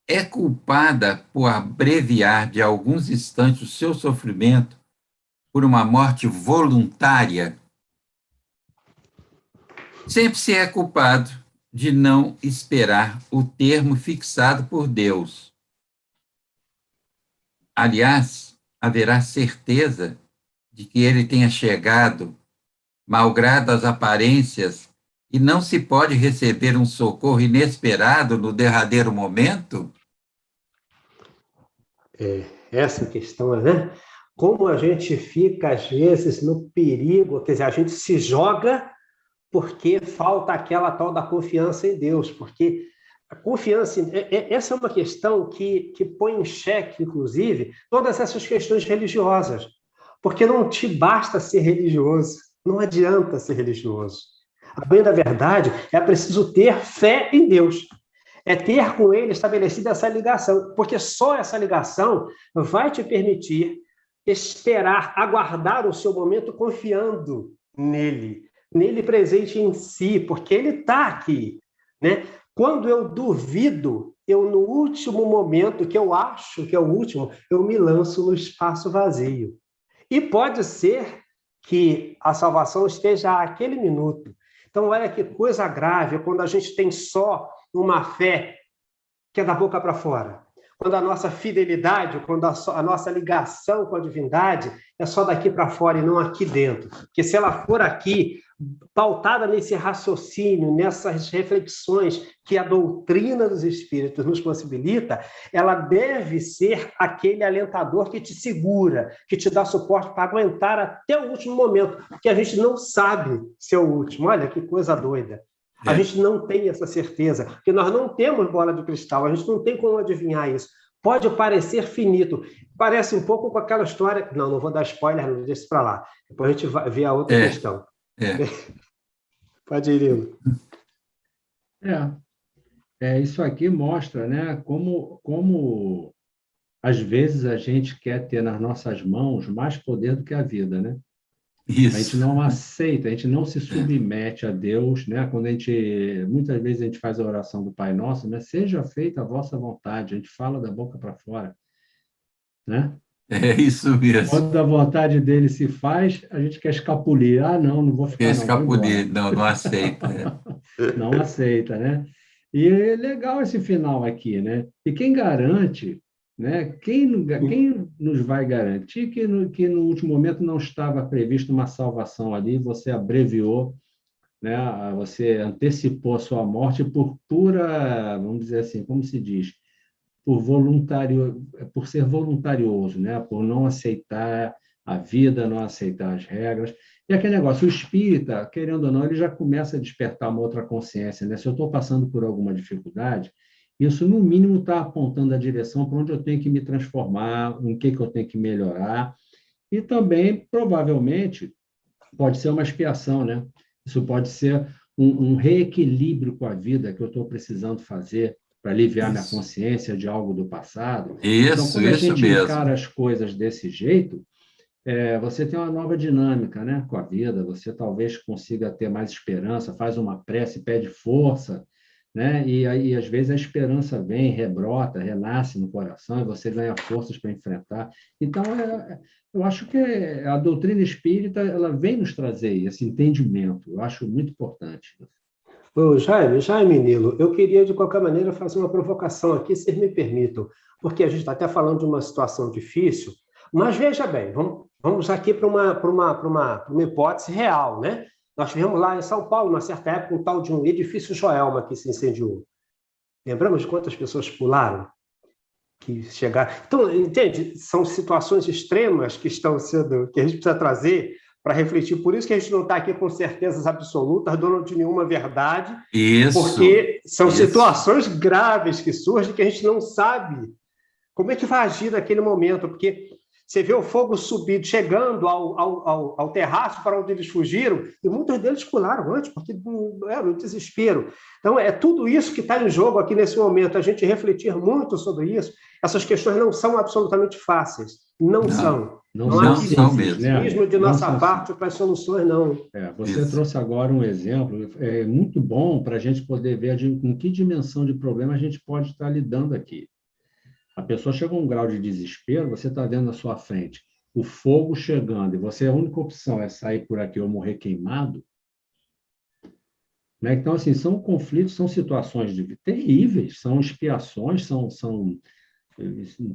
é culpada por abreviar de alguns instantes o seu sofrimento por uma morte voluntária? Sempre se é culpado de não esperar o termo fixado por Deus. Aliás, haverá certeza de que ele tenha chegado, malgrado as aparências, e não se pode receber um socorro inesperado no derradeiro momento? Essa questão, né? Como a gente fica, às vezes, no perigo, quer dizer, a gente se joga porque falta aquela tal da confiança em Deus, porque a confiança, essa é uma questão que põe em xeque, inclusive, todas essas questões religiosas, porque não te basta ser religioso, não adianta ser religioso. A bem da verdade, é preciso ter fé em Deus, é ter com ele estabelecida essa ligação, porque só essa ligação vai te permitir esperar, aguardar o seu momento confiando nele presente em si, porque ele está aqui, né? Quando eu duvido, eu no último momento, que eu acho que é o último, eu me lanço no espaço vazio. E pode ser que a salvação esteja àquele minuto. Então, olha que coisa grave quando a gente tem só uma fé que é da boca para fora. Quando a nossa fidelidade, quando a nossa ligação com a divindade é só daqui para fora e não aqui dentro. Porque se ela for aqui, pautada nesse raciocínio, nessas reflexões que a doutrina dos espíritos nos possibilita, ela deve ser aquele alentador que te segura, que te dá suporte para aguentar até o último momento, porque a gente não sabe se é o último. Olha que coisa doida. A gente não tem essa certeza, porque nós não temos bola de cristal, a gente não tem como adivinhar isso. Pode parecer finito, parece um pouco com aquela história... Não vou dar spoiler, não, deixa isso para lá. Depois a gente vai ver a outra questão. Pode ir, Lino. Isso aqui mostra, né, como às vezes a gente quer ter nas nossas mãos mais poder do que a vida, né? A gente Isso. não aceita, a gente não se submete a Deus, né? Quando muitas vezes a gente faz a oração do Pai Nosso, né? Seja feita a vossa vontade, a gente fala da boca para fora, né? É isso mesmo. Quando a vontade dele se faz, a gente quer escapulir. Ah, não, não vou ficar, não, vou Escapulir, embora. não, não aceita. É. Não aceita, né? E é legal esse final aqui, né? E quem garante, né? Quem nos vai garantir que no último momento não estava prevista uma salvação ali, você abreviou, né? Você antecipou a sua morte por pura, vamos dizer assim, como se diz, por ser voluntarioso, né? Por não aceitar a vida, não aceitar as regras. E aquele negócio, o espírita, querendo ou não, ele já começa a despertar uma outra consciência, né? Se eu estou passando por alguma dificuldade, isso, no mínimo, está apontando a direção para onde eu tenho que me transformar, em que eu tenho que melhorar. E também, provavelmente, pode ser uma expiação, né? Isso pode ser um reequilíbrio com a vida que eu estou precisando fazer para aliviar minha Isso, consciência de algo do passado. Então, isso, quando a isso gente mesmo. encara as coisas desse jeito, você tem uma nova dinâmica, né, com a vida. Você talvez consiga ter mais esperança, faz uma prece, pede força, né? E aí, às vezes, a esperança vem, rebrota, renasce no coração e você ganha forças para enfrentar. Então, eu acho que a doutrina espírita ela vem nos trazer esse entendimento. Eu acho muito importante. Ô, Jaime Nilo, eu queria, de qualquer maneira, fazer uma provocação aqui, se me permitam, porque a gente está até falando de uma situação difícil, mas veja bem, vamos aqui para uma hipótese real, né? Nós tivemos lá em São Paulo, numa certa época, um tal de um edifício Joelma que se incendiou. Lembramos de quantas pessoas pularam? Que chegaram. Então, entende? São situações extremas que estão sendo, que a gente precisa trazer para refletir. Por isso que a gente não está aqui com certezas absolutas, dono de nenhuma verdade, Isso, porque são isso. situações graves que surgem que a gente não sabe como é que vai agir naquele momento, porque você vê o fogo subindo, chegando ao terraço para onde eles fugiram, e muitos deles pularam antes, porque era o desespero. Então, é tudo isso que está em jogo aqui nesse momento, a gente refletir muito sobre isso. Essas questões não são absolutamente fáceis, não Não, são. Não Não há são não aqui são simples, né, mesmo. pessimismo Arlindo? de Não nossa são parte simples. para as soluções, não. Você Isso. trouxe agora um exemplo, muito bom para a gente poder ver com que dimensão de problema a gente pode estar lidando aqui. A pessoa chega a um grau de desespero, você está vendo na sua frente o fogo chegando, e você, a única opção é sair por aqui ou morrer queimado, né? Então, assim, são conflitos, são situações terríveis, são expiações, são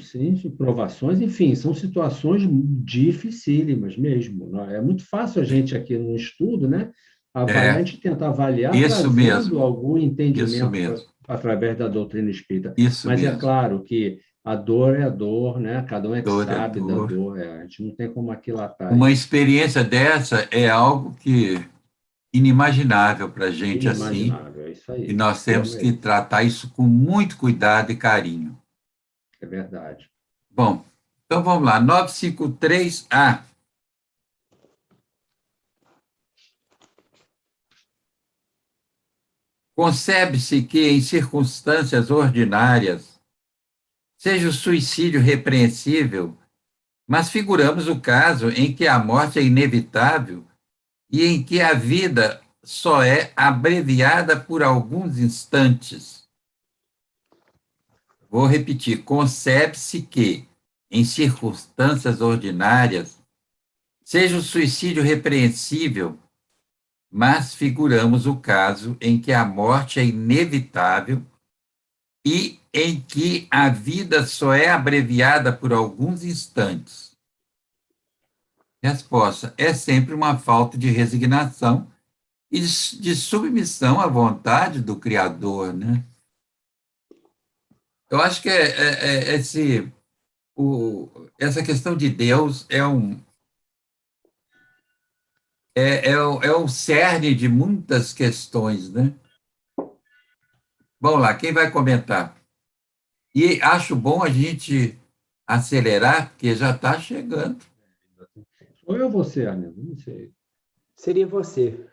sim, provações, enfim, são situações dificílimas mesmo. É muito fácil a gente aqui no estudo, né, avaliar, a É, gente tenta avaliar isso trazendo mesmo, algum isso entendimento mesmo, através da doutrina espírita. isso Mas é mesmo. claro que a dor é a dor, né? Cada um é que Dor é sabe da dor. dor, a gente não tem como aquilatar Uma isso. experiência dessa é algo que inimaginável para a gente assim, Inimaginável, é isso e aí. nós É temos que mesmo, tratar isso com muito cuidado e carinho. é verdade. Bom, então vamos lá, 953A. Concebe-se que, em circunstâncias ordinárias, seja o suicídio repreensível, mas figuramos o caso em que a morte é inevitável e em que a vida só é abreviada por alguns instantes. Vou repetir: concebe-se que, em circunstâncias ordinárias, seja o suicídio repreensível, mas figuramos o caso em que a morte é inevitável e em que a vida só é abreviada por alguns instantes. Resposta: é sempre uma falta de resignação e de submissão à vontade do Criador, né? Eu acho que essa questão de Deus é um cerne de muitas questões, né? Vamos lá, quem vai comentar? E acho bom a gente acelerar, porque já está chegando. Ou eu vou ser, Arlindo, não sei. Seria você.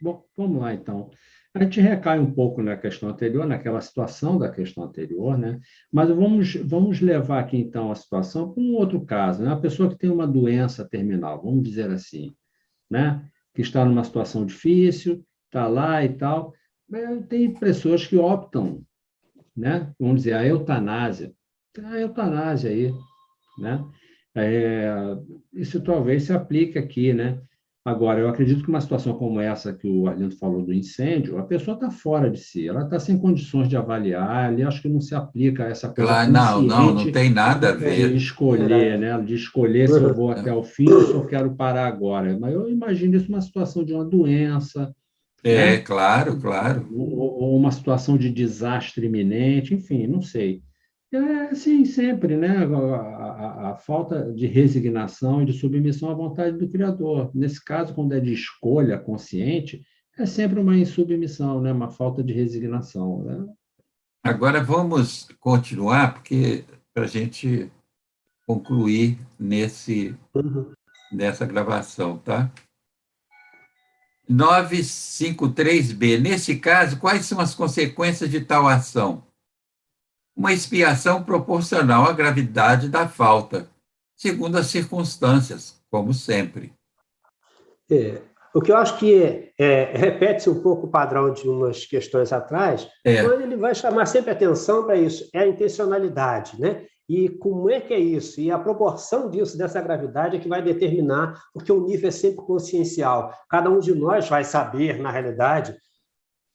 Bom, vamos lá, então. A gente recai um pouco na questão anterior, naquela situação da questão anterior, né? Mas vamos levar aqui, então, a situação para um outro caso, né? Uma pessoa que tem uma doença terminal, vamos dizer assim. né? Que está numa situação difícil, está lá e tal. Mas tem pessoas que optam, né? Vamos dizer, a eutanásia. A eutanásia aí, né? É, isso talvez se aplique aqui, né? Agora, eu acredito que uma situação como essa que o Arlindo falou do incêndio, a pessoa está fora de si, ela está sem condições de avaliar, ali acho que não se aplica essa coisa Claro, não, não, não consciente tem nada a de ver. escolher, né? De escolher se eu vou até o fim ou se eu quero parar agora. Mas eu imagino isso uma situação de uma doença, É, né? claro, claro. Ou uma situação de desastre iminente, enfim, não sei. É assim, sempre, né? A falta de resignação e de submissão à vontade do Criador. Nesse caso, quando é de escolha consciente, é sempre uma insubmissão, né? Uma falta de resignação, né? Agora vamos continuar, porque para a gente concluir Uhum. nessa gravação, tá? 953B. Nesse caso, quais são as consequências de tal ação? Uma expiação proporcional à gravidade da falta, segundo as circunstâncias, como sempre. É, o que eu acho que repete-se um pouco o padrão de umas questões atrás, É, quando ele vai chamar sempre atenção para isso, é a intencionalidade, né? E como é que é isso? E a proporção disso, dessa gravidade, é que vai determinar, porque o nível é sempre consciencial. Cada um de nós vai saber, na realidade,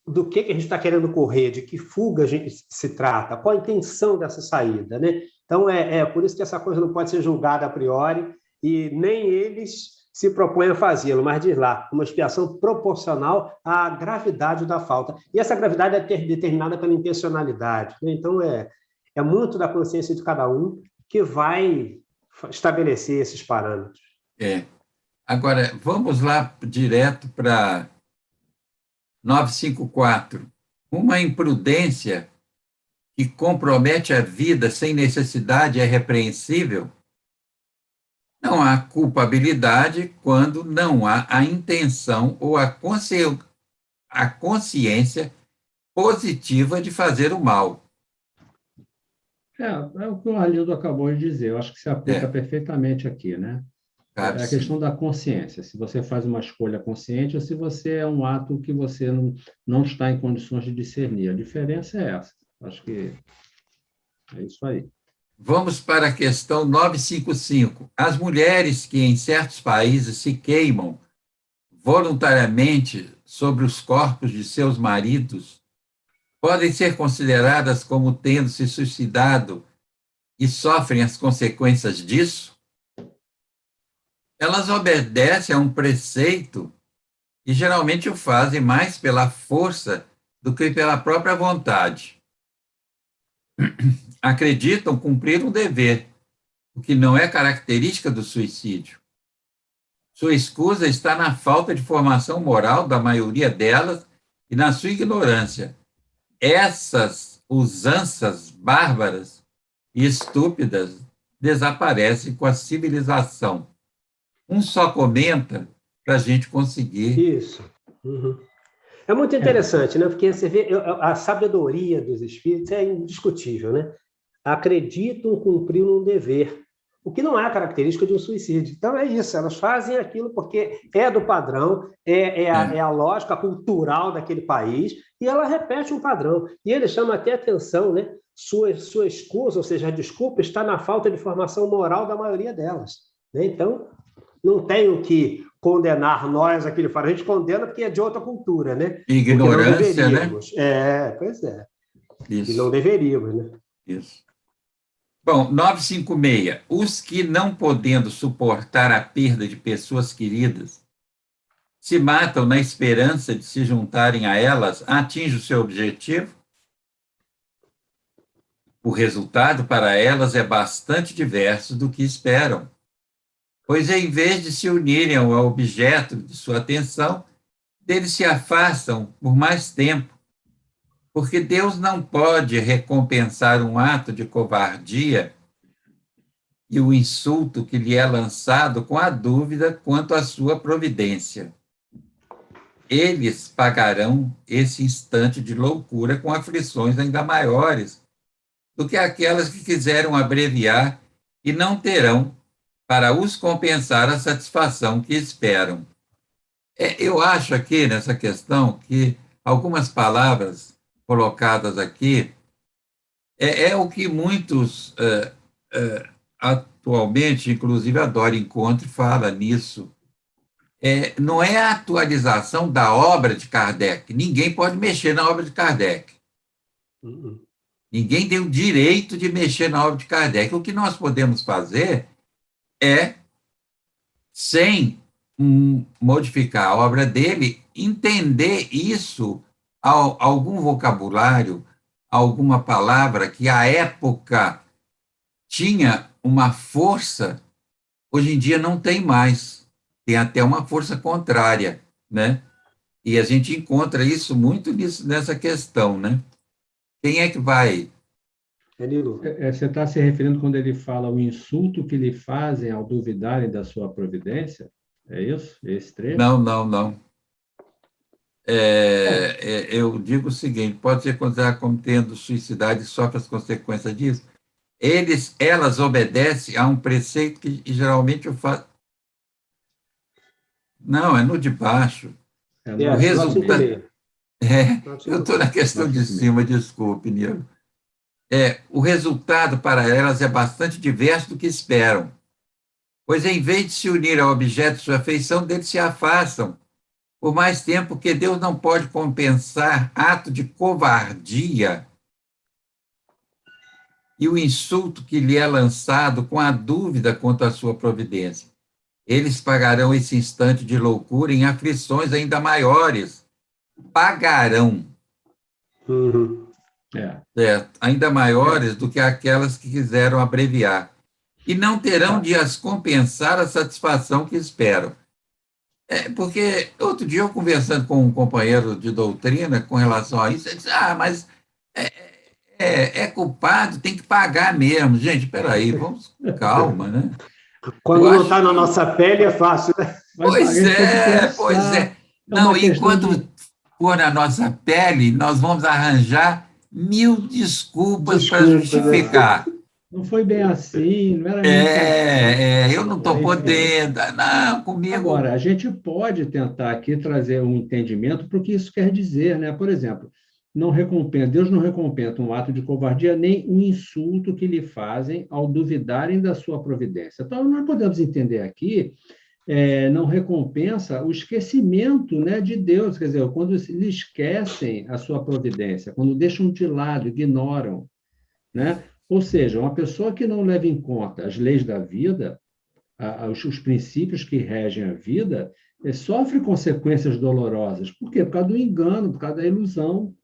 do que a gente está querendo correr, de que fuga a gente se trata, qual a intenção dessa saída, né? Então, por isso que essa coisa não pode ser julgada a priori e nem eles se propõem a fazê-lo, mas diz lá, uma expiação proporcional à gravidade da falta. E essa gravidade é determinada pela intencionalidade, né? Então, é muito da consciência de cada um que vai estabelecer esses parâmetros. é. Agora, vamos lá direto para 954. Uma imprudência que compromete a vida sem necessidade é repreensível? Não há culpabilidade quando não há a intenção ou a consciência positiva de fazer o mal. É o que o Arlindo acabou de dizer, eu acho que se aplica É, perfeitamente aqui, né? cabe É a questão sim. da consciência, se você faz uma escolha consciente ou se você é um ato que você não está em condições de discernir. A diferença é essa. Acho que é isso aí. Vamos para a questão 955. As mulheres que em certos países se queimam voluntariamente sobre os corpos de seus maridos podem ser consideradas como tendo se suicidado e sofrem as consequências disso? Elas obedecem a um preceito e geralmente o fazem mais pela força do que pela própria vontade. Acreditam cumprir um dever, o que não é característica do suicídio. Sua escusa está na falta de formação moral da maioria delas e na sua ignorância. Essas usanças bárbaras e estúpidas desaparecem com a civilização. Um só comenta para a gente conseguir. Isso. Uhum. É muito É, interessante, né? Porque você vê a sabedoria dos espíritos é indiscutível, né? Acreditam cumprir um dever, o que não é característica de um suicídio. Então é isso, elas fazem aquilo porque é do padrão, É, é a lógica cultural daquele país, e ela repete um padrão. E ele chama até atenção, né? Sua excusa, ou seja, a desculpa, está na falta de formação moral da maioria delas. Né? Então, não tenho que condenar nós aqui de fora. A gente condena porque é de outra cultura, né? Porque não ignorância, né? deveríamos. Pois é. E não Isso, deveríamos, né? isso. Bom, 956. Os que, não podendo suportar a perda de pessoas queridas, se matam na esperança de se juntarem a elas, atingem o seu objetivo? O resultado para elas é bastante diverso do que esperam, pois em vez de se unirem ao objeto de sua atenção, deles se afastam por mais tempo, porque Deus não pode recompensar um ato de covardia e o insulto que lhe é lançado com a dúvida quanto à sua providência. Eles pagarão esse instante de loucura com aflições ainda maiores do que aquelas que quiseram abreviar e não terão para os compensar a satisfação que esperam. Eu acho aqui, nessa questão, que algumas palavras colocadas aqui é o que muitos atualmente, inclusive a Dora Encontre fala nisso. Não é a atualização da obra de Kardec. Ninguém pode mexer na obra de Kardec. Uhum. Ninguém tem o direito de mexer na obra de Kardec. O que nós podemos fazer é, sem modificar a obra dele, entender isso, algum vocabulário, alguma palavra que à época tinha uma força, hoje em dia não tem mais. Tem até uma força contrária, né? E a gente encontra isso muito nessa questão, né? Quem é que vai? Danilo, Você está se referindo quando ele fala o insulto que lhe fazem ao duvidarem da sua providência? É isso? Esse trecho? Não, não, não. Bom, Eu digo o seguinte: pode ser considerado como tendo suicidade e sofre as consequências disso. Elas obedecem a um preceito que geralmente eu faço. Não, é no de baixo. é O resultado. 956. Eu estou na questão de 956. cima, desculpe, Nilo. O resultado para elas é bastante diverso do que esperam, pois em vez de se unir ao objeto de sua afeição, deles se afastam, por mais tempo que Deus não pode compensar ato de covardia e o insulto que lhe é lançado com a dúvida quanto à sua providência. Eles pagarão esse instante de loucura em aflições ainda maiores. Pagarão, Uhum. certo? Ainda É, maiores do que aquelas que quiseram abreviar. E não terão tá. de as compensar a satisfação que esperam. Porque outro dia eu conversando com um companheiro de doutrina com relação a isso, ele disse, mas é, é culpado, tem que pagar mesmo. Gente, peraí, vamos com calma, né? Eu Quando não acho está na que, nossa pele, é fácil, né? Mas a gente tem que pois é. pensar, é Não, uma e questão quando de for na nossa pele, nós vamos arranjar mil desculpas para Desculpa, né? justificar. não foi bem assim, não era minha intenção. Eu não estou Enfim. podendo, não, comigo. Agora, a gente pode tentar aqui trazer um entendimento para o que isso quer dizer, né? Por exemplo, não recompensa, Deus não recompensa um ato de covardia nem um insulto que lhe fazem ao duvidarem da sua providência. Então, nós podemos entender aqui, não recompensa o esquecimento, né, de Deus, quer dizer, quando lhe esquecem a sua providência, quando deixam de lado, ignoram, né? Ou seja, uma pessoa que não leva em conta as leis da vida, os princípios que regem a vida, sofre consequências dolorosas. Por quê? Por causa do engano, por causa da ilusão.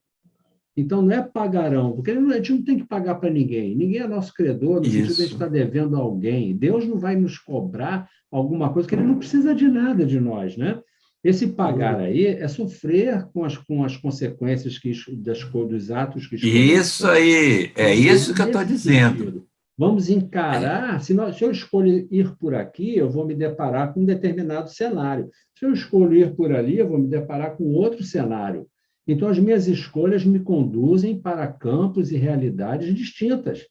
Então, não é pagarão, porque a gente não tem que pagar para ninguém. Ninguém é nosso credor, no sentido de a gente Isso, estar devendo a alguém. Deus não vai nos cobrar alguma coisa, que ele não precisa de nada de nós, né? Esse pagar Uhum. aí é sofrer com as consequências dos atos que escolhemos isso fazer. aí, é Então, é isso que eu estou nesse dizendo. sentido. Vamos É, encarar, se eu escolher ir por aqui, eu vou me deparar com um determinado cenário. Se eu escolher ir por ali, eu vou me deparar com outro cenário. Então, as minhas escolhas me conduzem para campos e realidades distintas,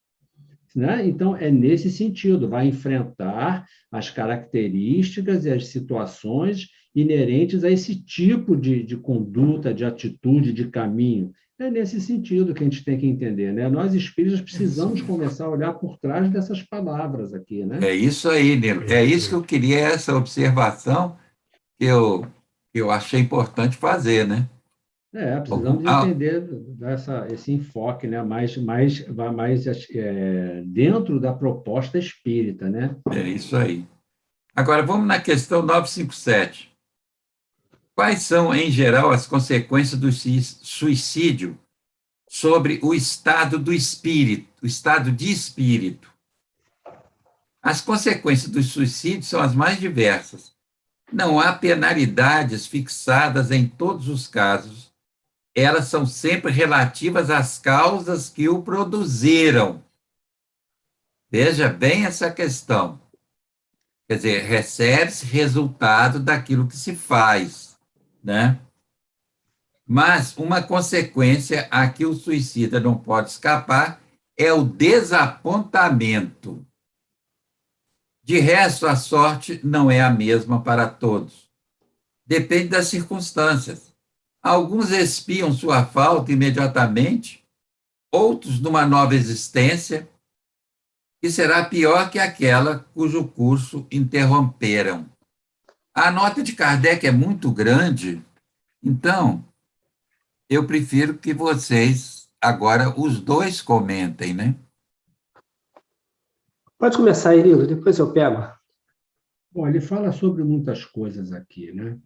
né? Então, é nesse sentido, vai enfrentar as características e as situações inerentes a esse tipo de conduta, de atitude, de caminho. É nesse sentido que a gente tem que entender, né? Nós, espíritas, isso precisamos mesmo. começar a olhar por trás dessas palavras aqui, né? É isso aí, Nilo. É isso que eu queria, essa observação que eu achei importante fazer, né? Precisamos entender esse enfoque, né? Mais dentro da proposta espírita, né? É isso aí. Agora, vamos na questão 957. Quais são, em geral, as consequências do suicídio sobre o estado do espírito, o estado de espírito? As consequências do suicídio são as mais diversas. Não há penalidades fixadas em todos os casos. Elas são sempre relativas às causas que o produziram. Veja bem essa questão. Quer dizer, recebe-se resultado daquilo que se faz, né? Mas uma consequência a que o suicida não pode escapar é o desapontamento. De resto, a sorte não é a mesma para todos. depende das circunstâncias. Alguns expiam sua falta imediatamente, outros numa nova existência, que será pior que aquela cujo curso interromperam. A nota de Kardec é muito grande, então eu prefiro que vocês agora os dois comentem, né? Pode começar, Irino, depois eu pego. Bom, ele fala sobre muitas coisas aqui, né?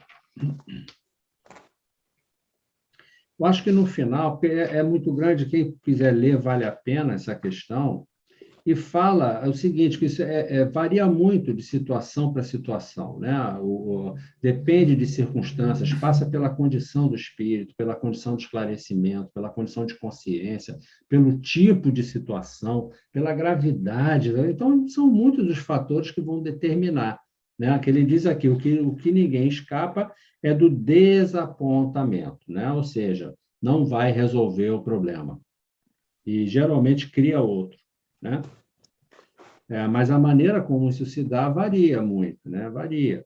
Eu acho que no final, porque é muito grande, quem quiser ler, vale a pena essa questão, e fala o seguinte, que isso varia muito de situação para situação, né? Depende de circunstâncias, passa pela condição do espírito, pela condição de esclarecimento, pela condição de consciência, pelo tipo de situação, pela gravidade. Né? Então, são muitos os fatores que vão determinar. Né? Que ele diz aqui, o que ninguém escapa é do desapontamento, né? Ou seja, não vai resolver o problema. E geralmente cria outro. Né? Mas a maneira como isso se dá varia muito, né? Varia.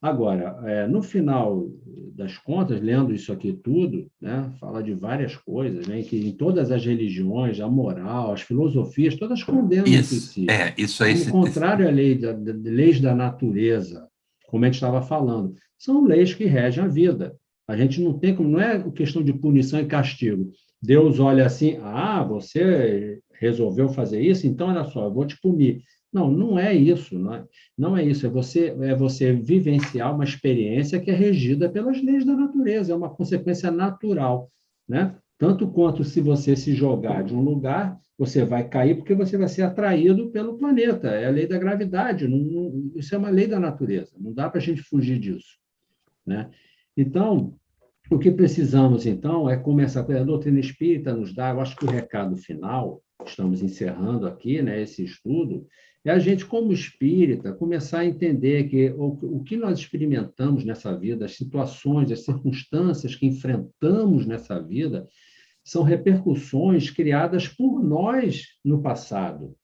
Agora, no final das contas, lendo isso aqui tudo, né, fala de várias coisas, né, que em todas as religiões, a moral, as filosofias, todas condenam o suicídio. Isso aí. Como contrário à leis da natureza, como a gente estava falando, são leis que regem a vida. A gente não tem como, não é questão de punição e castigo. Deus olha assim, você resolveu fazer isso, então olha só, eu vou te punir. Não, não é isso, não é isso, é você vivenciar uma experiência que é regida pelas leis da natureza, é uma consequência natural, né? Tanto quanto se você se jogar de um lugar, você vai cair porque você vai ser atraído pelo planeta, é a lei da gravidade, isso é uma lei da natureza, não dá para a gente fugir disso, né? Então, o que precisamos, então, é começar, a doutrina espírita nos dá, eu acho que o recado final, estamos encerrando aqui, né, esse estudo, é a gente, como espírita, começar a entender que o que nós experimentamos nessa vida, as situações, as circunstâncias que enfrentamos nessa vida, são repercussões criadas por nós no passado.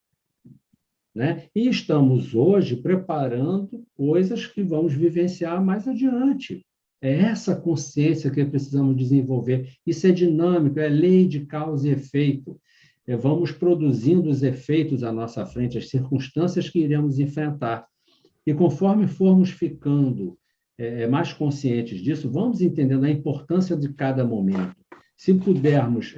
Né? E estamos hoje preparando coisas que vamos vivenciar mais adiante. É essa consciência que precisamos desenvolver. Isso é dinâmico, é lei de causa e efeito. Vamos produzindo os efeitos à nossa frente, as circunstâncias que iremos enfrentar. E conforme formos ficando mais conscientes disso, vamos entendendo a importância de cada momento. Se pudermos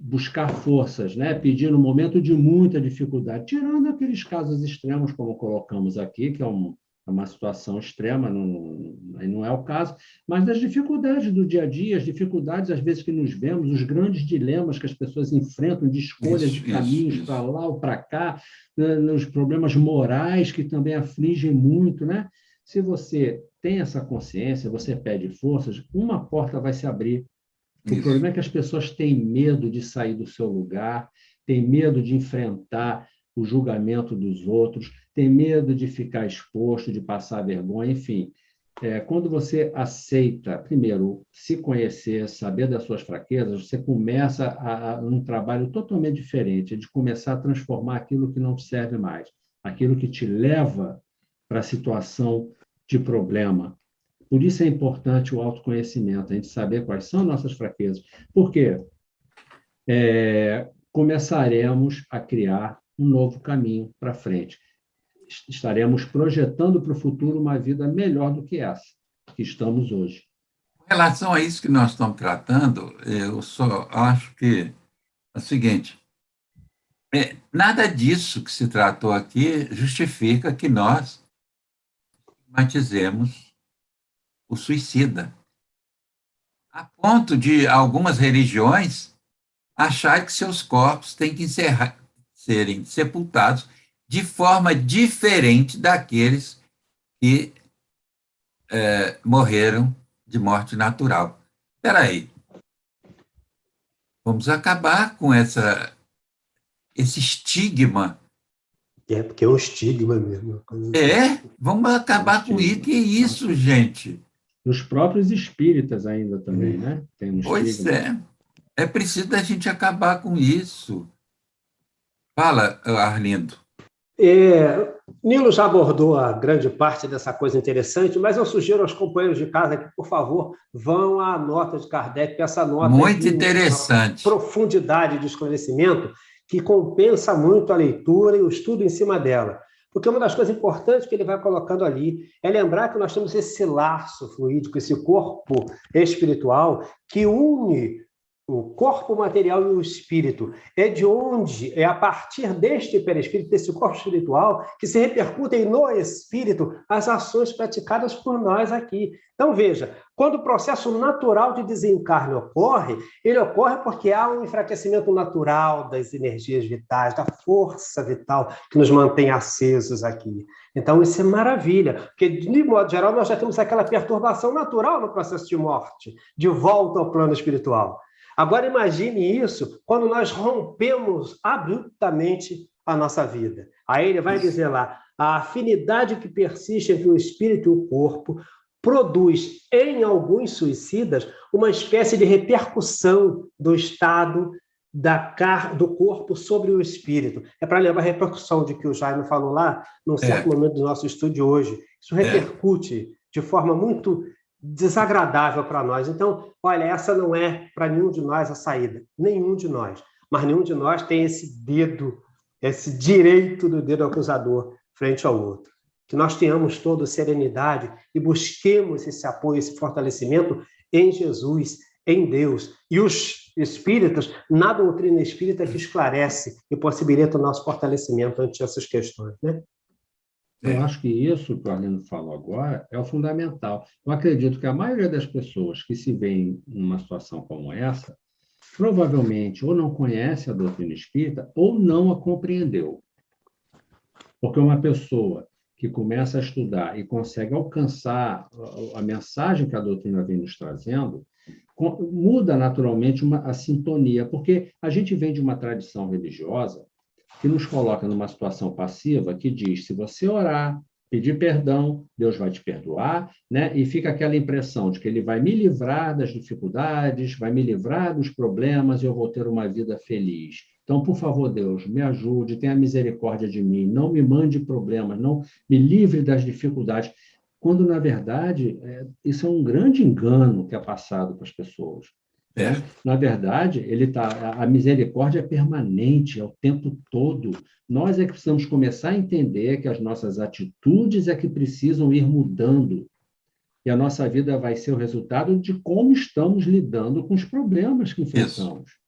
buscar forças, né? Pedir no momento de muita dificuldade, tirando aqueles casos extremos, como colocamos aqui, que é uma situação extrema, não é o caso, mas das dificuldades do dia a dia, as dificuldades, às vezes, que nos vemos, os grandes dilemas que as pessoas enfrentam de escolhas de caminhos para lá ou para cá, nos problemas morais que também afligem muito, né? Se você tem essa consciência, você pede forças, uma porta vai se abrir. O problema é que as pessoas têm medo de sair do seu lugar, têm medo de enfrentar o julgamento dos outros, têm medo de ficar exposto, de passar vergonha, enfim. Quando você aceita, primeiro, se conhecer, saber das suas fraquezas, você começa um trabalho totalmente diferente, de começar a transformar aquilo que não te serve mais, aquilo que te leva para a situação de problema. Por isso é importante o autoconhecimento, a gente saber quais são nossas fraquezas. Por quê? Começaremos a criar um novo caminho para frente. Estaremos projetando para o futuro uma vida melhor do que essa que estamos hoje. Com relação a isso que nós estamos tratando, eu só acho que é o seguinte, nada disso que se tratou aqui justifica que nós matizemos o suicida, a ponto de algumas religiões achar que seus corpos têm que serem sepultados de forma diferente daqueles que morreram de morte natural. Espera aí, vamos acabar com esse estigma. Porque é um estigma mesmo. Vamos acabar com isso. Que isso, gente? Os próprios espíritas ainda também, né? Tem um estigma. É preciso a gente acabar com isso. Fala, Arlindo. Nilo já abordou a grande parte dessa coisa interessante, mas eu sugiro aos companheiros de casa que, por favor, vão à nota de Kardec, porque essa nota é Muito de uma interessante. profundidade de esclarecimento que compensa muito a leitura e o estudo em cima dela. Porque uma das coisas importantes que ele vai colocando ali é lembrar que nós temos esse laço fluídico, esse corpo espiritual que une o corpo material e o espírito. É de onde, é a partir deste perispírito, desse corpo espiritual, que se repercutem no espírito as ações praticadas por nós aqui. Então, veja, quando o processo natural de desencarne ocorre, ele ocorre porque há um enfraquecimento natural das energias vitais, da força vital que nos mantém acesos aqui. Então, isso é maravilha, porque, de modo geral, nós já temos aquela perturbação natural no processo de morte, de volta ao plano espiritual. Agora, imagine isso quando nós rompemos abruptamente a nossa vida. Aí ele vai dizer lá, a afinidade que persiste entre o espírito e o corpo produz, em alguns suicidas, uma espécie de repercussão do estado do corpo sobre o espírito. É para levar a repercussão de que o Jaime falou lá, num certo momento do nosso estudo de hoje. Isso repercute de forma muito desagradável para nós. Então, olha, essa não é para nenhum de nós a saída, nenhum de nós. Mas nenhum de nós tem esse dedo, esse direito do dedo acusador frente ao outro. Que nós tenhamos toda serenidade e busquemos esse apoio, esse fortalecimento em Jesus, em Deus. E os espíritas, na doutrina espírita que esclarece e possibilita o nosso fortalecimento ante essas questões, né? Eu acho que isso que o Arlindo falou agora é o fundamental. Eu acredito que a maioria das pessoas que se veem numa situação como essa, provavelmente ou não conhece a doutrina espírita ou não a compreendeu. Porque uma pessoa que começa a estudar e consegue alcançar a mensagem que a doutrina vem nos trazendo, muda naturalmente a sintonia, porque a gente vem de uma tradição religiosa que nos coloca numa situação passiva que diz, se você orar, pedir perdão, Deus vai te perdoar, né? E fica aquela impressão de que ele vai me livrar das dificuldades, vai me livrar dos problemas e eu vou ter uma vida feliz. Então, por favor, Deus, me ajude, tenha misericórdia de mim, não me mande problemas, não me livre das dificuldades. Quando, na verdade, isso é um grande engano que é passado para as pessoas. Né? Na verdade, a misericórdia é permanente, é o tempo todo. Nós é que precisamos começar a entender que as nossas atitudes é que precisam ir mudando. E a nossa vida vai ser o resultado de como estamos lidando com os problemas que enfrentamos. Isso.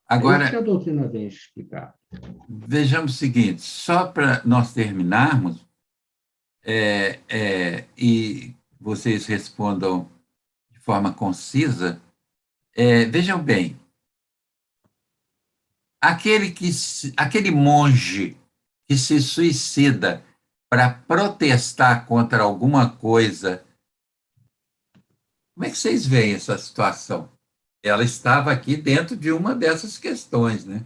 Agora, é isso que a doutrina vem explicar. Vejamos o seguinte, só para nós terminarmos, e vocês respondam de forma concisa, vejam bem, aquele monge que se suicida para protestar contra alguma coisa, como é que vocês veem essa situação? Ela estava aqui dentro de uma dessas questões, né?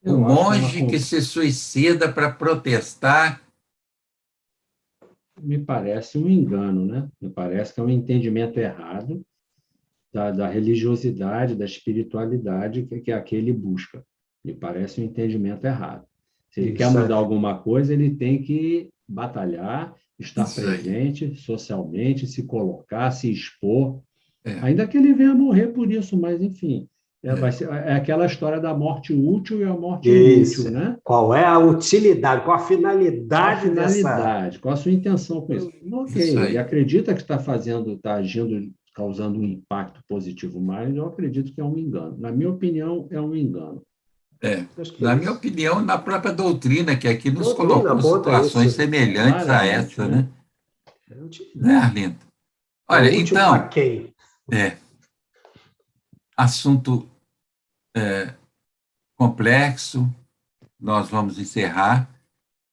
O monge que se suicida para protestar. Me parece um engano, né? Me parece que é um entendimento errado da religiosidade, da espiritualidade que aquele busca. Me parece um entendimento errado. Se ele quer mudar alguma coisa, ele tem que batalhar, estar presente socialmente, se colocar, se expor, ainda que ele venha morrer por isso, mas, enfim, é aquela história da morte útil e a morte inútil, né? Qual é a utilidade, qual a finalidade dessa... Qual a sua intenção com isso? Ok, ele acredita que está agindo, causando um impacto positivo, mas eu acredito que é um engano. Na minha opinião, é um engano. Na minha opinião, na própria doutrina, que aqui nos colocou situações semelhantes a essa, né? Né, Arlindo? Olha, então, assunto complexo, nós vamos encerrar.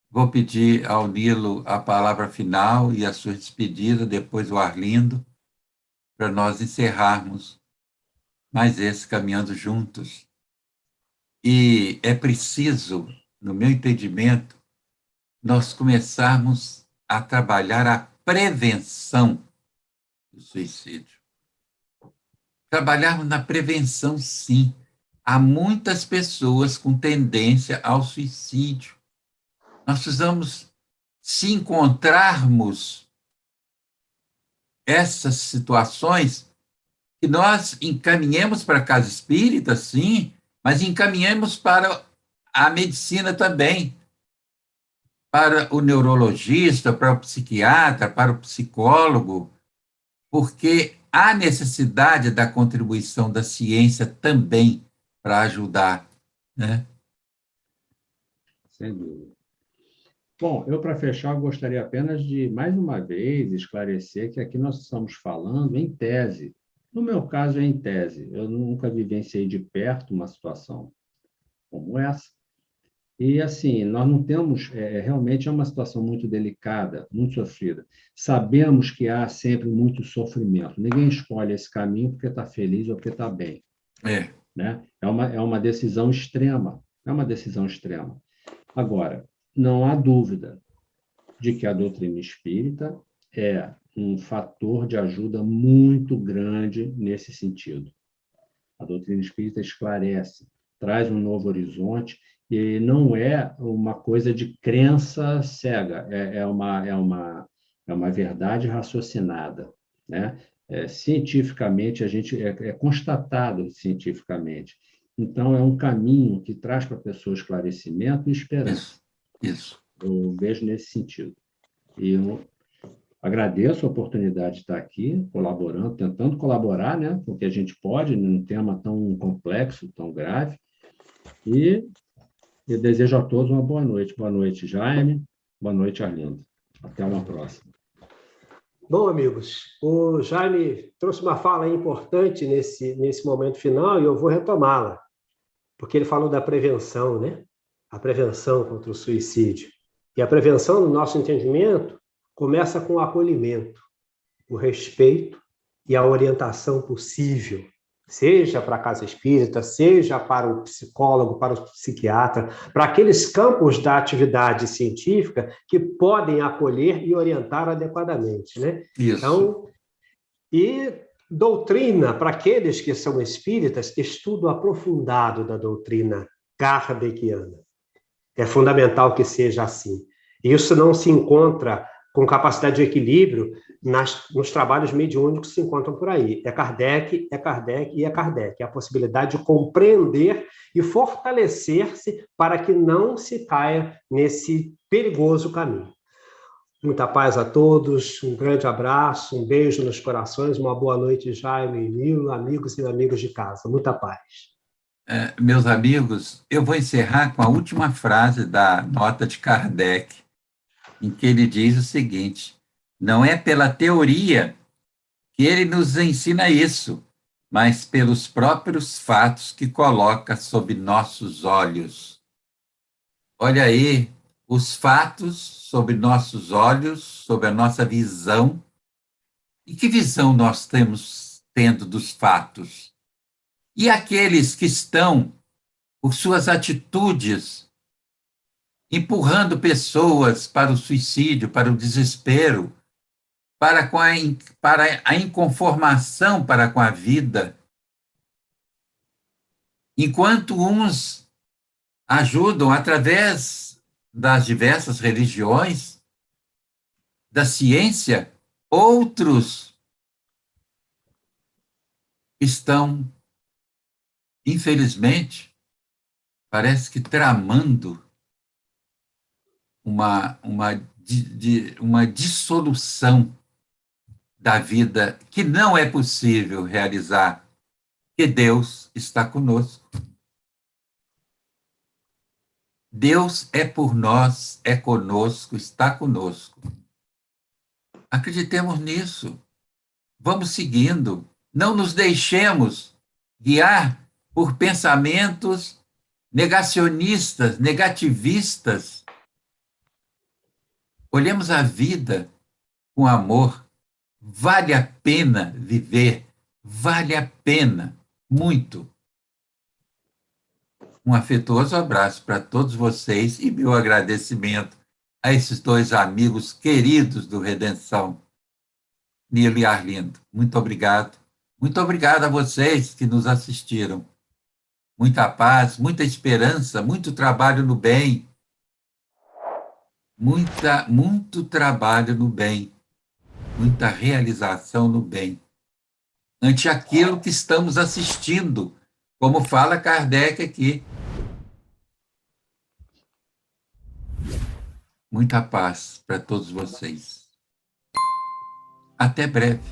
Vou pedir ao Nilo a palavra final e a sua despedida, depois o Arlindo, para nós encerrarmos mais esse Caminhando Juntos. E é preciso, no meu entendimento, nós começarmos a trabalhar a prevenção do suicídio. Trabalharmos na prevenção, sim. Há muitas pessoas com tendência ao suicídio. Nós precisamos, se encontrarmos essas situações, que nós encaminhemos para a casa espírita, sim, mas encaminhemos para a medicina também, para o neurologista, para o psiquiatra, para o psicólogo, porque há necessidade da contribuição da ciência também para ajudar, né? Sem dúvida. Bom, eu, para fechar, gostaria apenas de, mais uma vez, esclarecer que aqui nós estamos falando em tese. No meu caso, é em tese. Eu nunca vivenciei de perto uma situação como essa. E, assim, nós não temos... realmente é uma situação muito delicada, muito sofrida. Sabemos que há sempre muito sofrimento. Ninguém escolhe esse caminho porque está feliz ou porque está bem, É, né? É uma decisão extrema. É uma decisão extrema. Agora, não há dúvida de que a doutrina espírita é um fator de ajuda muito grande nesse sentido. A doutrina espírita esclarece, traz um novo horizonte, e não é uma coisa de crença cega, é uma verdade raciocinada, né? Cientificamente, a gente é constatado cientificamente. Então, é um caminho que traz para a pessoa esclarecimento e esperança. isso. Eu vejo nesse sentido. E eu agradeço a oportunidade de estar aqui, colaborando, tentando colaborar, né, com o que a gente pode, num tema tão complexo, tão grave. E eu desejo a todos uma boa noite. Boa noite, Jaime. Boa noite, Arlindo. Até uma próxima. Bom, amigos, o Jaime trouxe uma fala importante nesse momento final e eu vou retomá-la, porque ele falou da prevenção, né? A prevenção contra o suicídio. E a prevenção, no nosso entendimento, começa com o acolhimento, o respeito e a orientação possível, seja para a casa espírita, seja para o psicólogo, para o psiquiatra, para aqueles campos da atividade científica que podem acolher e orientar adequadamente, né? Isso. Então, e doutrina, para aqueles que são espíritas, estudo aprofundado da doutrina kardeciana. É fundamental que seja assim. Isso não se encontra com capacidade de equilíbrio nos trabalhos mediúnicos que se encontram por aí. É Kardec, é Kardec e é Kardec. É a possibilidade de compreender e fortalecer-se para que não se caia nesse perigoso caminho. Muita paz a todos, um grande abraço, um beijo nos corações, uma boa noite, Jaime e Nilo, amigos e amigas de casa. Muita paz. Meus amigos, eu vou encerrar com a última frase da nota de Kardec, em que ele diz o seguinte: não é pela teoria que ele nos ensina isso, mas pelos próprios fatos que coloca sob nossos olhos. Olha aí, os fatos sob nossos olhos, sob a nossa visão. E que visão nós temos tendo dos fatos? E aqueles que estão, por suas atitudes, empurrando pessoas para o suicídio, para o desespero, para a inconformação para com a vida, enquanto uns ajudam através das diversas religiões, da ciência, outros estão, infelizmente, parece que tramando uma dissolução da vida que não é possível realizar, que Deus está conosco. Deus é por nós, é conosco, está conosco. Acreditemos nisso. Vamos seguindo. Não nos deixemos guiar por pensamentos negacionistas, negativistas. Olhemos a vida com amor. Vale a pena viver, vale a pena, muito. Um afetuoso abraço para todos vocês e meu agradecimento a esses dois amigos queridos do Redenção, Nilo e Arlindo. Muito obrigado. Muito obrigado a vocês que nos assistiram. Muita paz, muita esperança, muito trabalho no bem. muito trabalho no bem, muita realização no bem, ante aquilo que estamos assistindo, como fala Kardec aqui. Muita paz para todos vocês. Até breve.